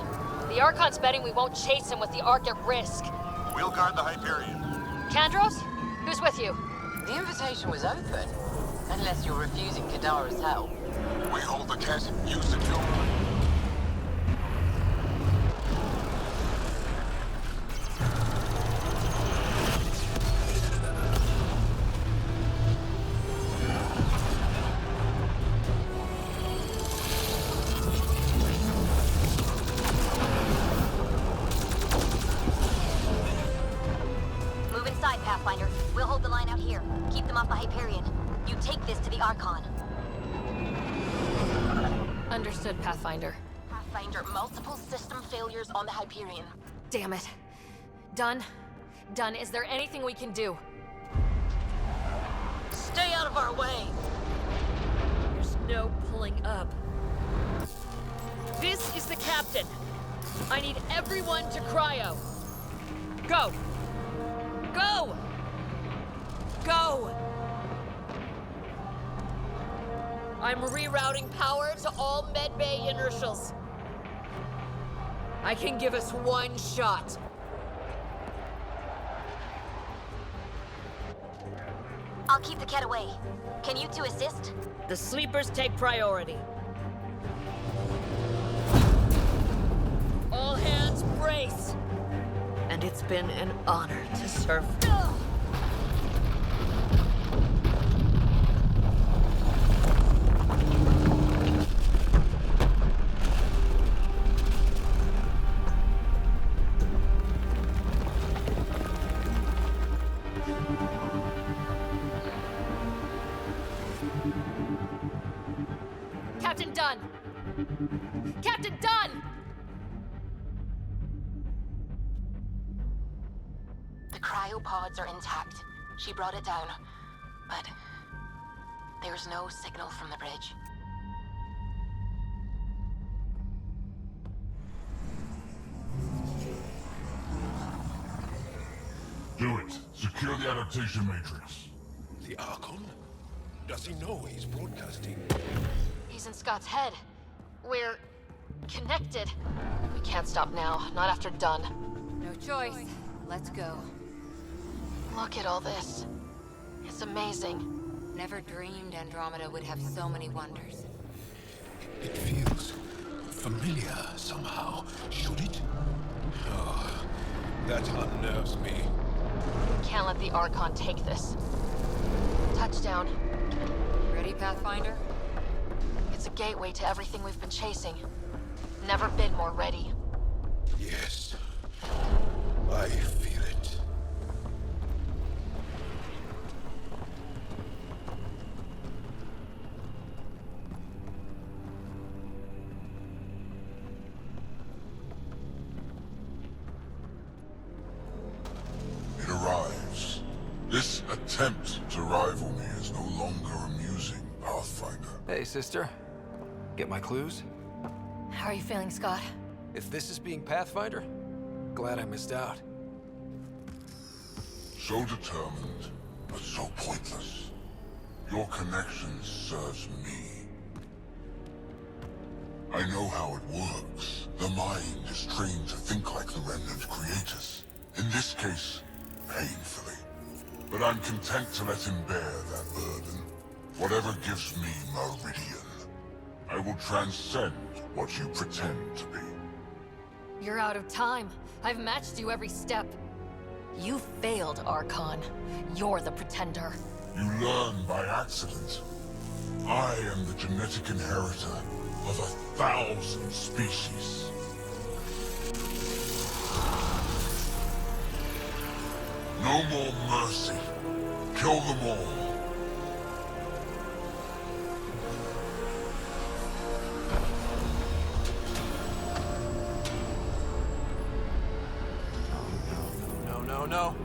The Archon's betting we won't chase him with the Ark at risk. We We'll guard the Hyperion. Kandros? Who's with you? The invitation was open. Unless you're refusing Kadara's help. We hold the cat, you secure. Move inside, Pathfinder. We'll hold the line out here. Keep them off the Hyperion. You take this to the Archon. Understood, Pathfinder. Pathfinder, multiple system failures on the Hyperion. Damn it. Done. Done. Is there anything we can do? Stay out of our way! There's no pulling up. This is the captain. I need everyone to cryo. Go! Go! Go! I'm rerouting power to all medbay inertials. I can give us one shot. I'll keep the cat away. Can you two assist? The sleepers take priority. All hands brace. And it's been an honor to serve. Captain Dunn! Captain Dunn! The cryopods are intact. She brought it down. But there's no signal from the bridge. Do it. Secure the adaptation matrix. The Archon? Does he know he's broadcasting? He's in Scott's head. We're connected. We can't stop now, not after Dunn. No choice. Let's go. Look at all this. It's amazing. Never dreamed Andromeda would have so many wonders. It feels familiar somehow. Should it? Oh, that unnerves me. We can't let the Archon take this. Touchdown. Ready, Pathfinder? It's a gateway to everything we've been chasing. Never been more ready. Yes. I feel it. It arrives. This attempt to rival me is no longer amusing, Pathfinder. Hey, sister. Get my clues? How are you feeling, Scott? If this is being Pathfinder, glad I missed out. So determined, but so pointless. Your connection serves me. I know how it works. The mind is trained to think like the Remnant creators. In this case, painfully. But I'm content to let him bear that burden. Whatever gives me Meridian. I will transcend what you pretend to be. You're out of time. I've matched you every step. You failed, Archon. You're the pretender. You learn by accident. I am the genetic inheritor of 1,000 species. No more mercy. Kill them all. No.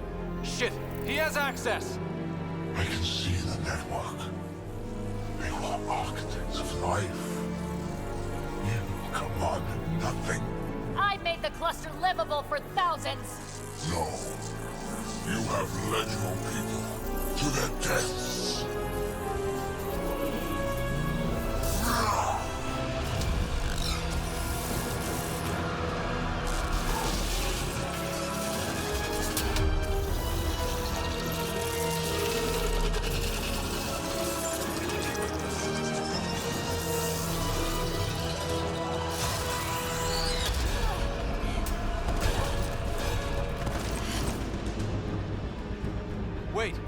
Shit! He has access! I can see the network. They were architects of life. You commanded nothing. I made the cluster livable for thousands. No. You have led your people to their deaths.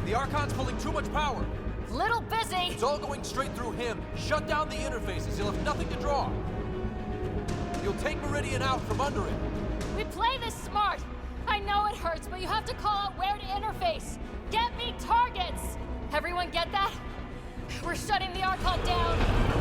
The Archon's pulling too much power. Little busy! It's all going straight through him. Shut down the interfaces. He'll have nothing to draw. You'll take Meridian out from under it. We play this smart. I know it hurts, but you have to call out where to interface. Get me targets! Everyone get that? We're shutting the Archon down.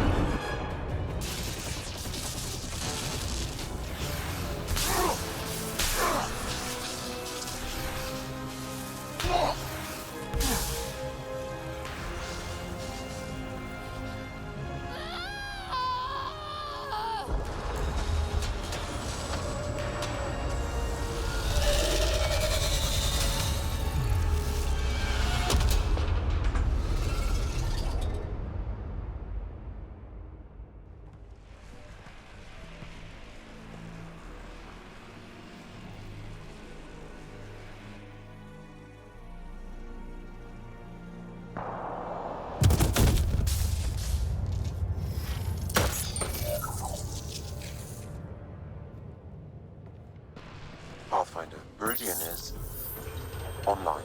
Pathfinder, Meridian is online.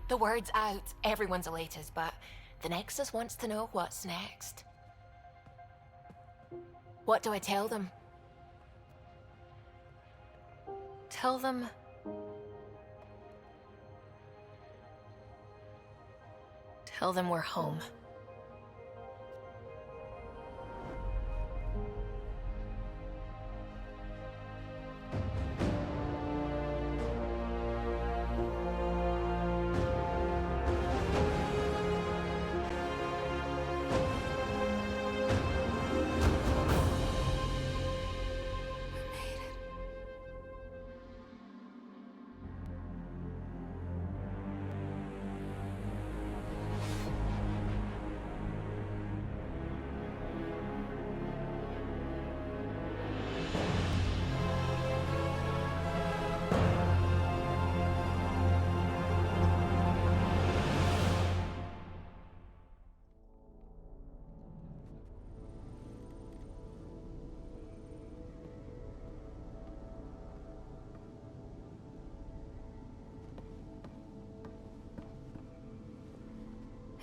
The word's out. Everyone's elated, but the Nexus wants to know what's next. What do I tell them? Tell them... Tell them we're home.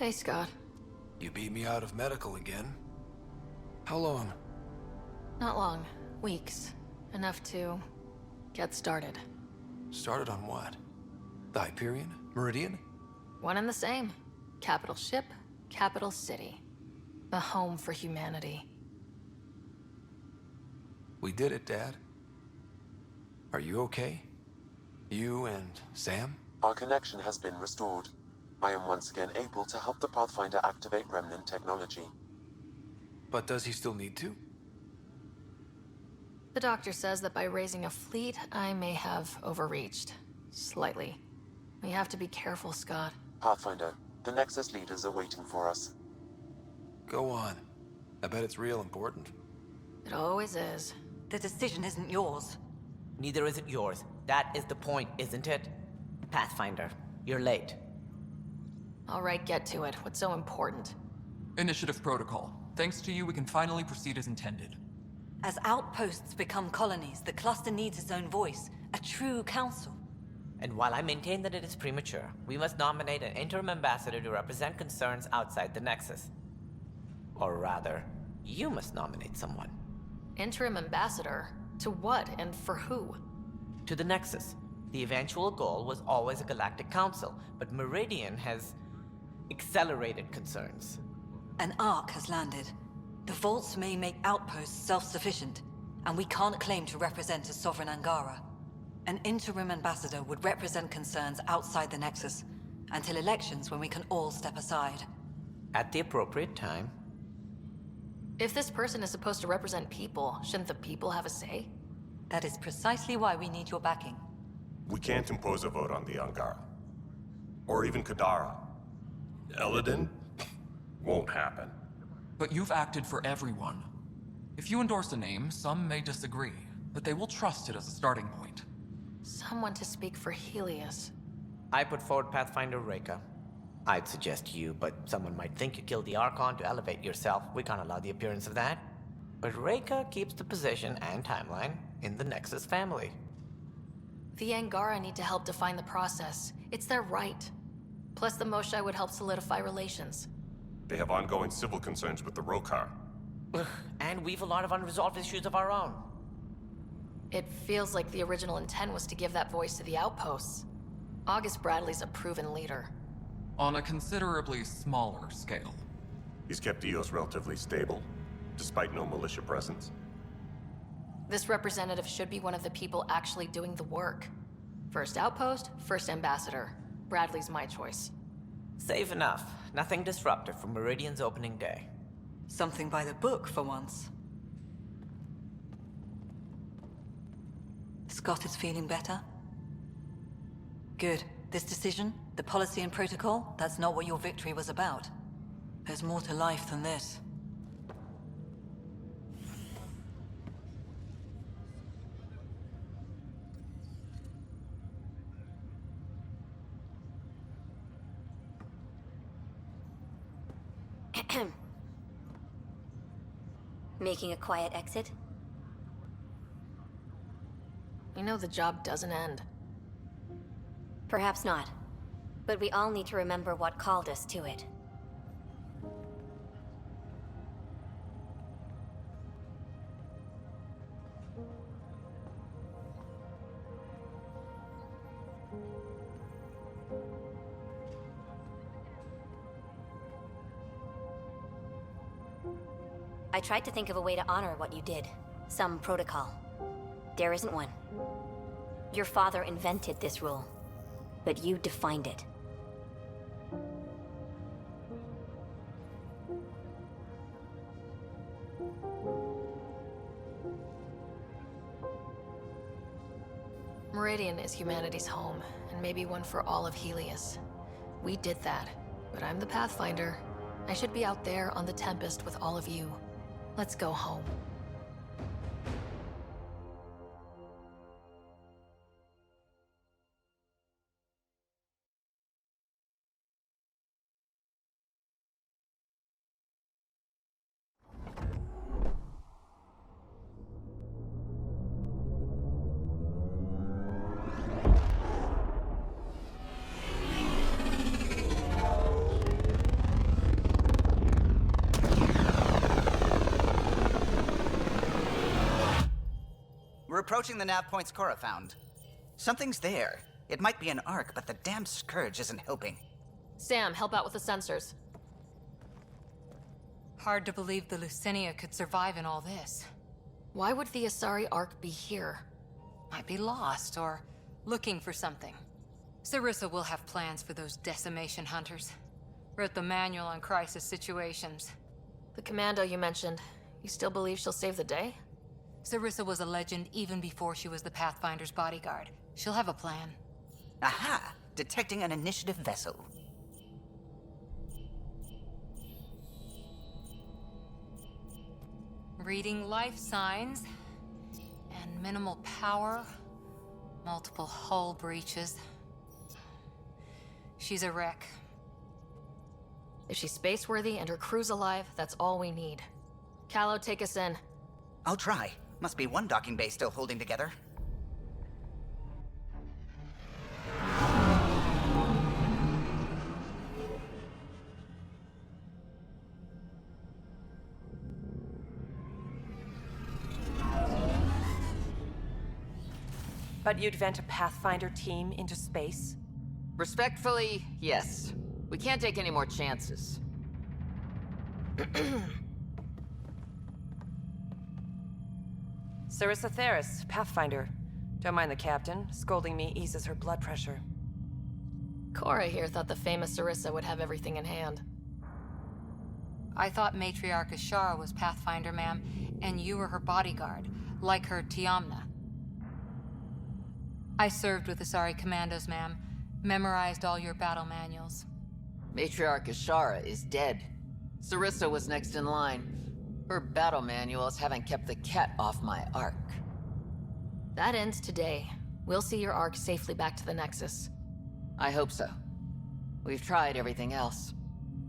Hey, Scott. You beat me out of medical again. How long? Not long. Weeks. Enough to... get started. Started on what? The Hyperion? Meridian? One and the same. Capital ship, capital city. A home for humanity. We did it, Dad. Are you okay? You and Sam? Our connection has been restored. I am once again able to help the Pathfinder activate Remnant technology. But does he still need to? The doctor says that by raising a fleet, I may have overreached. Slightly. We have to be careful, Scott. Pathfinder, the Nexus leaders are waiting for us. Go on. I bet it's real important. It always is. The decision isn't yours. Neither is it yours. That is the point, isn't it? Pathfinder, you're late. All right, get to it. What's so important? Initiative protocol. Thanks to you, we can finally proceed as intended. As outposts become colonies, the cluster needs its own voice, a true council. And while I maintain that it is premature, we must nominate an interim ambassador to represent concerns outside the Nexus. Or rather, you must nominate someone. Interim ambassador? To what and for who? To the Nexus. The eventual goal was always a galactic council, but Meridian has accelerated concerns. An Ark has landed. The vaults may make outposts self-sufficient, and we can't claim to represent a sovereign Angara. An interim ambassador would represent concerns outside the Nexus, until elections when we can all step aside. At the appropriate time. If this person is supposed to represent people, shouldn't the people have a say? That is precisely why we need your backing. We can't impose a vote on the Angara. Or even Kadara. Eladin? Won't happen. But you've acted for everyone. If you endorse a name, some may disagree, but they will trust it as a starting point. Someone to speak for Helios. I put forward Pathfinder Reka. I'd suggest you, but someone might think you killed the Archon to elevate yourself. We can't allow the appearance of that. But Reka keeps the position and timeline in the Nexus family. The Angara need to help define the process. It's their right. Plus the Moshae would help solidify relations. They have ongoing civil concerns with the Rokar. And we've a lot of unresolved issues of our own. It feels like the original intent was to give that voice to the outposts. August Bradley's a proven leader. On a considerably smaller scale. He's kept EOS relatively stable, despite no militia presence. This representative should be one of the people actually doing the work. First outpost, first ambassador. Bradley's my choice. Safe enough. Nothing disruptive from Meridian's opening day. Something by the book, for once. Scott is feeling better? Good. This decision, the policy and protocol, that's not what your victory was about. There's more to life than this. Making a quiet exit? You know the job doesn't end. Perhaps not. But we all need to remember what called us to it. I tried to think of a way to honor what you did. Some protocol. There isn't one. Your father invented this rule, but you defined it. Meridian is humanity's home, and maybe one for all of Helios. We did that, but I'm the Pathfinder. I should be out there on the Tempest with all of you. Let's go home. We're approaching the nav points Cora found. Something's there. It might be an arc, but the damn Scourge isn't helping. Sam, help out with the sensors. Hard to believe the Lucinia could survive in all this. Why would the Asari Ark be here? Might be lost, or looking for something. Sarissa will have plans for those decimation hunters. Wrote the manual on crisis situations. The commando you mentioned, you still believe she'll save the day? Sarissa was a legend even before she was the Pathfinder's bodyguard. She'll have a plan. Aha! Detecting an initiative vessel. Reading life signs. And minimal power. Multiple hull breaches. She's a wreck. If she's space-worthy and her crew's alive, that's all we need. Callow, take us in. I'll try. Must be one docking bay still holding together. But you'd vent a Pathfinder team into space? Respectfully, yes. We can't take any more chances. Sarissa Theris, Pathfinder. Don't mind the captain. Scolding me eases her blood pressure. Cora here thought the famous Sarissa would have everything in hand. I thought Matriarch Ashara was Pathfinder, ma'am, and you were her bodyguard, like her Tiamna. I served with the Asari Commandos, ma'am. Memorized all your battle manuals. Matriarch Ashara is dead. Sarissa was next in line. Her battle manuals haven't kept the cat off my ark. That ends today. We'll see your ark safely back to the Nexus. I hope so. We've tried everything else.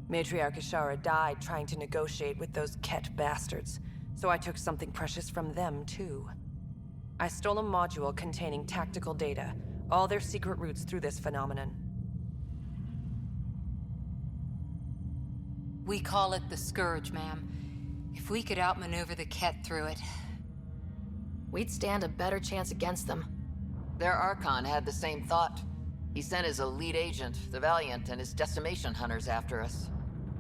Matriarch Ashara died trying to negotiate with those Ket bastards, so I took something precious from them, too. I stole a module containing tactical data, all their secret routes through this phenomenon. We call it the Scourge, ma'am. If we could outmaneuver the Ket through it... we'd stand a better chance against them. Their Archon had the same thought. He sent his elite agent, the Valiant, and his decimation hunters after us.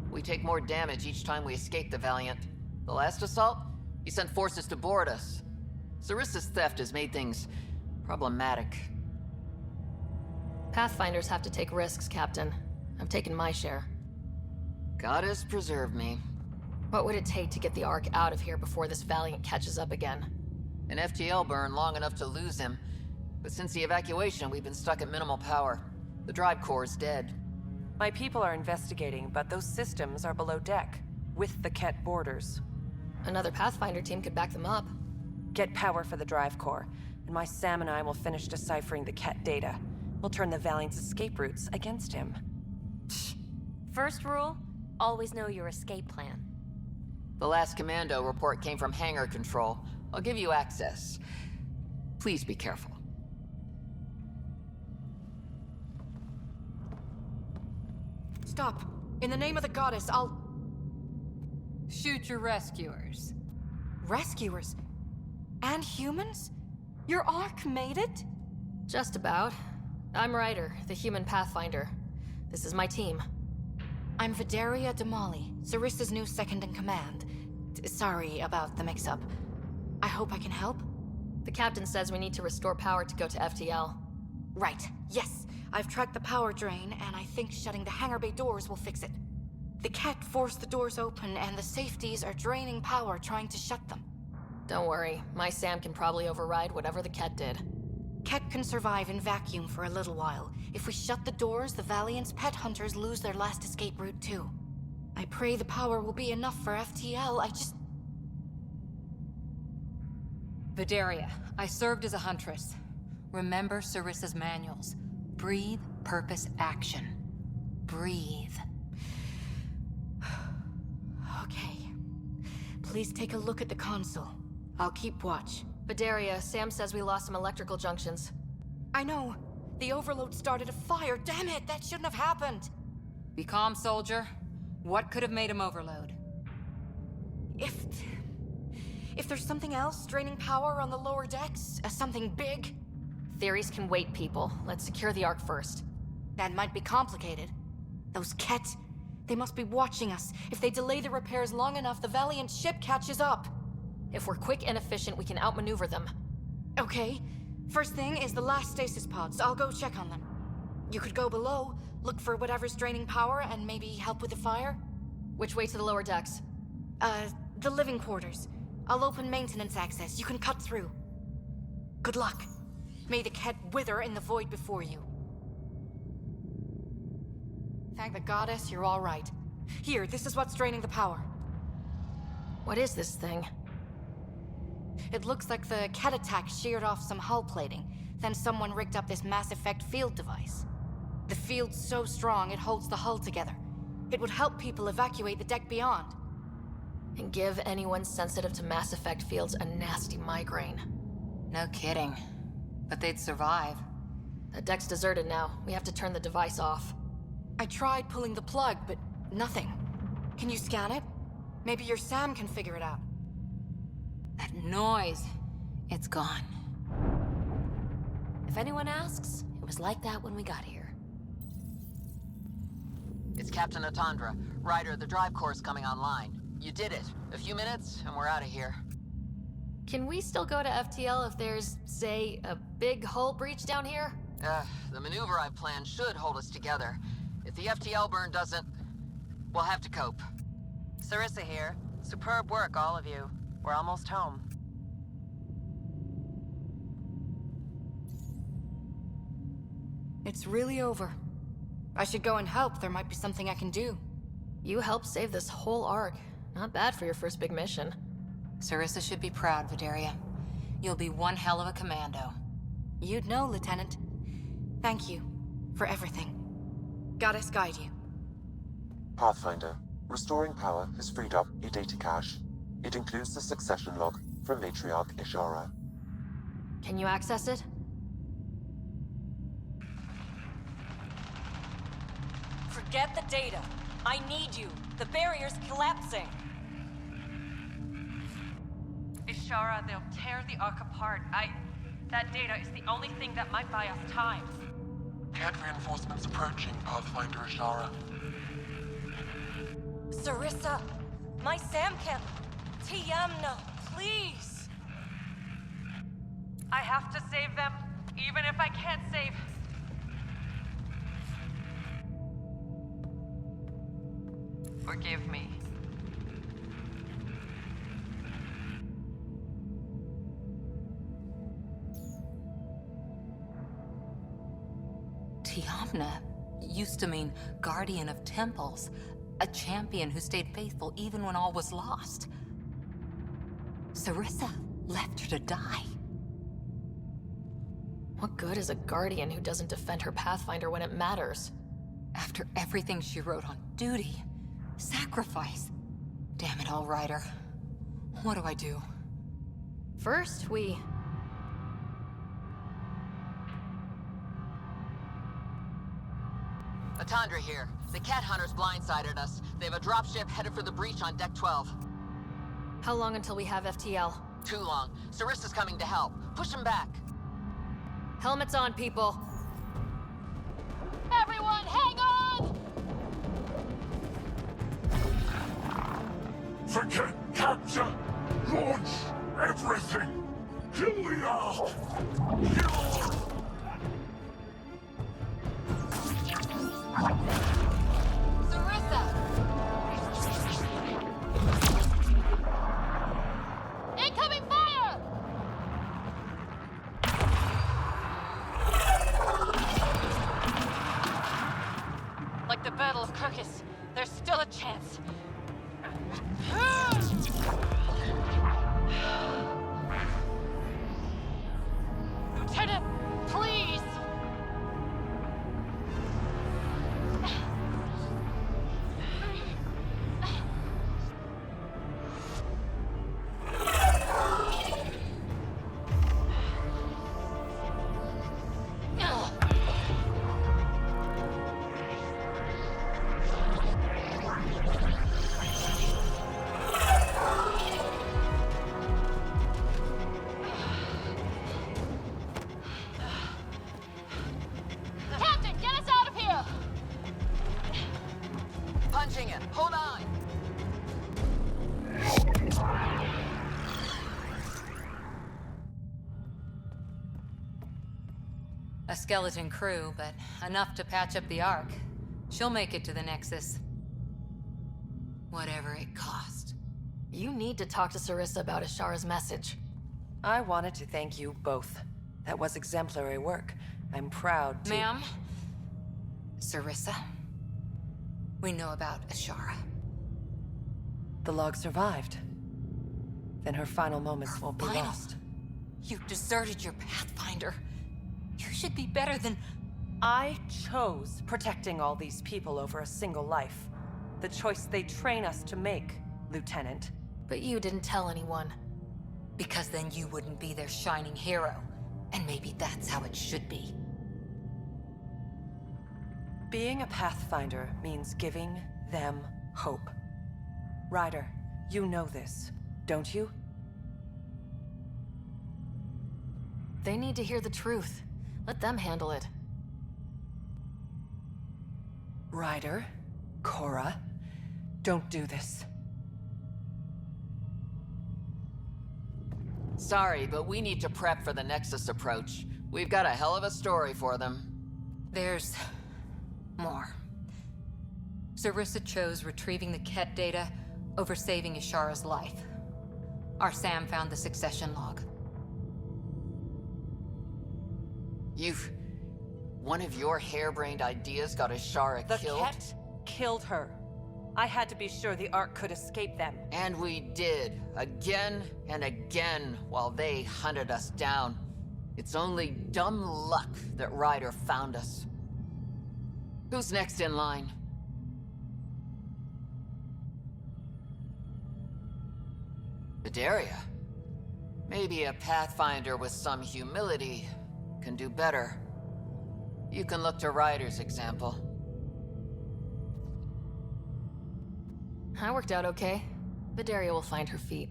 We take more damage each time we escape the Valiant. The last assault, he sent forces to board us. Sarissa's theft has made things problematic. Pathfinders have to take risks, Captain. I've taken my share. Goddess preserve me. What would it take to get the Ark out of here before this Valiant catches up again? An FTL burn long enough to lose him. But since the evacuation, we've been stuck at minimal power. The drive core is dead. My people are investigating, but those systems are below deck, with the Ket borders. Another Pathfinder team could back them up. Get power for the drive core, and my Sam and I will finish deciphering the Ket data. We'll turn the Valiant's escape routes against him. First rule, always know your escape plan. The last commando report came from hangar control. I'll give you access. Please be careful. Stop. In the name of the goddess, I'll... Shoot your rescuers. Rescuers? And humans? Your Ark made it? Just about. I'm Ryder, the human Pathfinder. This is my team. I'm Vidaria Damali, Sarissa's new second-in-command. Sorry about the mix-up. I hope I can help? The captain says we need to restore power to go to FTL. Right. Yes. I've tracked the power drain, and I think shutting the hangar bay doors will fix it. The Ket forced the doors open, and the safeties are draining power trying to shut them. Don't worry. My Sam can probably override whatever the Ket did. Ket can survive in vacuum for a little while. If we shut the doors, the Valiant's pet hunters lose their last escape route too. I pray the power will be enough for FTL, Vidaria, I served as a huntress. Remember Sarissa's manuals. Breathe, purpose, action. Breathe. Okay. Please take a look at the console. I'll keep watch. Vidaria, Sam says we lost some electrical junctions. I know. The overload started a fire. Damn it, that shouldn't have happened. Be calm, soldier. What could have made him overload? If there's something else draining power on the lower decks, something big... Theories can wait, people. Let's secure the Ark first. That might be complicated. Those Ket, they must be watching us. If they delay the repairs long enough, the Valiant ship catches up. If we're quick and efficient, we can outmaneuver them. Okay. First thing is the last stasis pods. I'll go check on them. You could go below, look for whatever's draining power, and maybe help with the fire. Which way to the lower decks? The living quarters. I'll open maintenance access. You can cut through. Good luck. May the Ket wither in the void before you. Thank the goddess, you're all right. Here, this is what's draining the power. What is this thing? It looks like the Ket attack sheared off some hull plating. Then someone rigged up this Mass Effect field device. The field's so strong it holds the hull together. It would help people evacuate the deck beyond. And give anyone sensitive to Mass Effect fields a nasty migraine. No kidding. But they'd survive. The deck's deserted now. We have to turn the device off. I tried pulling the plug, but nothing. Can you scan it? Maybe your Sam can figure it out. That noise. It's gone. If anyone asks, it was like that when we got here. It's Captain Atandra. Ryder, the drive core's coming online. You did it. A few minutes, and we're out of here. Can we still go to FTL if there's, say, a big hull breach down here? The maneuver I've planned should hold us together. If the FTL burn doesn't, we'll have to cope. Sarissa here. Superb work, all of you. We're almost home. It's really over. I should go and help. There might be something I can do. You helped save this whole arc. Not bad for your first big mission. Sarissa should be proud, Vidaria. You'll be one hell of a commando. You'd know, Lieutenant. Thank you for everything. Goddess guide you. Pathfinder. Restoring power has freed up a data cache. It includes the succession log from Matriarch Ishara. Can you access it? Forget the data. I need you. The barrier's collapsing. Ishara, they'll tear the Ark apart. That data is the only thing that might buy us time. Cat reinforcements approaching, Pathfinder Ishara. Sarissa, my Sam can't... Tiamna, please! I have to save them, even if I can't save... Forgive me. Tiamna used to mean guardian of temples, a champion who stayed faithful even when all was lost. Sarissa left her to die. What good is a guardian who doesn't defend her Pathfinder when it matters? After everything she wrote on duty, sacrifice. Damn it all, Ryder. What do I do? First, we... Atandra here. The cat hunters blindsided us. They have a dropship headed for the breach on Deck 12. How long until we have FTL? Too long. Sarissa's coming to help. Push him back. Helmets on, people. Everyone, hang on! Forget capture! Launch everything! Kill the Ark! Kill! Sarissa! Incoming fire! Like the Battle of Kirkus, there's still a chance. Lieutenant, please! Captain, get us out of here! Punching it. Hold on. A skeleton crew, but enough to patch up the Ark. She'll make it to the Nexus. Whatever it cost. You need to talk to Sarissa about Ishara's message. I wanted to thank you both. That was exemplary work. I'm proud to... Ma'am? Sarissa? We know about Ishara. The log survived. Then her final moments won't be final? lost. You deserted your Pathfinder. You should be better than... I chose protecting all these people over a single life. The choice they train us to make, Lieutenant. But you didn't tell anyone. Because then you wouldn't be their shining hero. And maybe that's how it should be. Being a Pathfinder means giving them hope. Ryder, you know this, don't you? They need to hear the truth. Let them handle it. Ryder, Cora, don't do this. Sorry, but we need to prep for the Nexus approach. We've got a hell of a story for them. There's more. Sarissa chose retrieving the Ket data over saving Ishara's life. Our Sam found the succession log. One of your harebrained ideas got Ishara killed? The Ket killed her. I had to be sure the Ark could escape them. And we did, again and again, while they hunted us down. It's only dumb luck that Ryder found us. Who's next in line? Vidaria. Maybe a Pathfinder with some humility can do better. You can look to Ryder's example. I worked out okay. Vidaria will find her feet.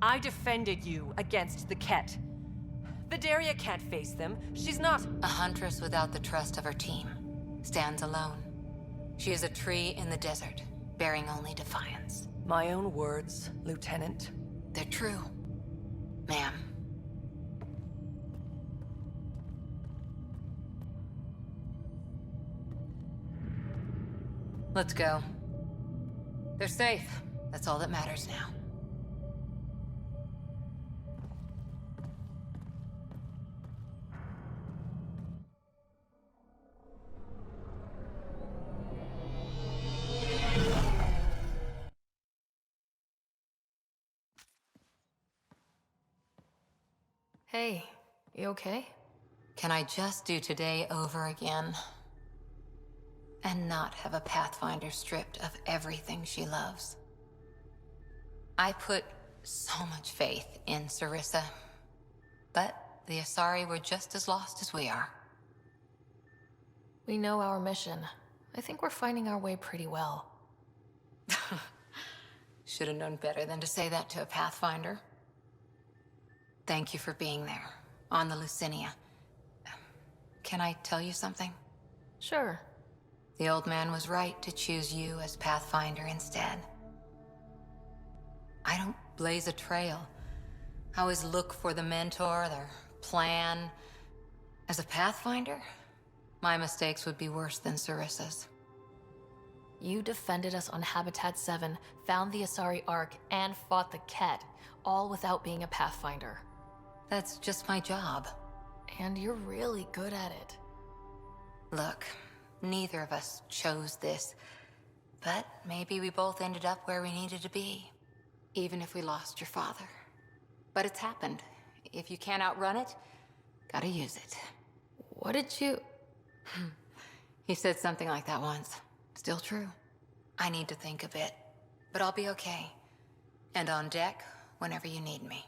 I defended you against the Ket. Vidaria can't face them. She's not... A huntress without the trust of her team. Stands alone. She is a tree in the desert, bearing only defiance. My own words, Lieutenant. They're true, ma'am. Let's go. They're safe. That's all that matters now. Hey, you okay? Can I just do today over again? And not have a Pathfinder stripped of everything she loves? I put so much faith in Sarissa, but the Asari were just as lost as we are. We know our mission. I think we're finding our way pretty well. Should have known better than to say that to a Pathfinder. Thank you for being there, on the Lucinia. Can I tell you something? Sure. The old man was right to choose you as Pathfinder instead. I don't blaze a trail. I always look for the mentor, their plan. As a Pathfinder, my mistakes would be worse than Sarissa's. You defended us on Habitat 7, found the Asari Ark, and fought the Ket, all without being a Pathfinder. That's just my job. And you're really good at it. Look, neither of us chose this, but maybe we both ended up where we needed to be, even if we lost your father. But it's happened. If you can't outrun it, gotta use it. What did you... He said something like that once. Still true. I need to think a bit, but I'll be okay. And on deck whenever you need me.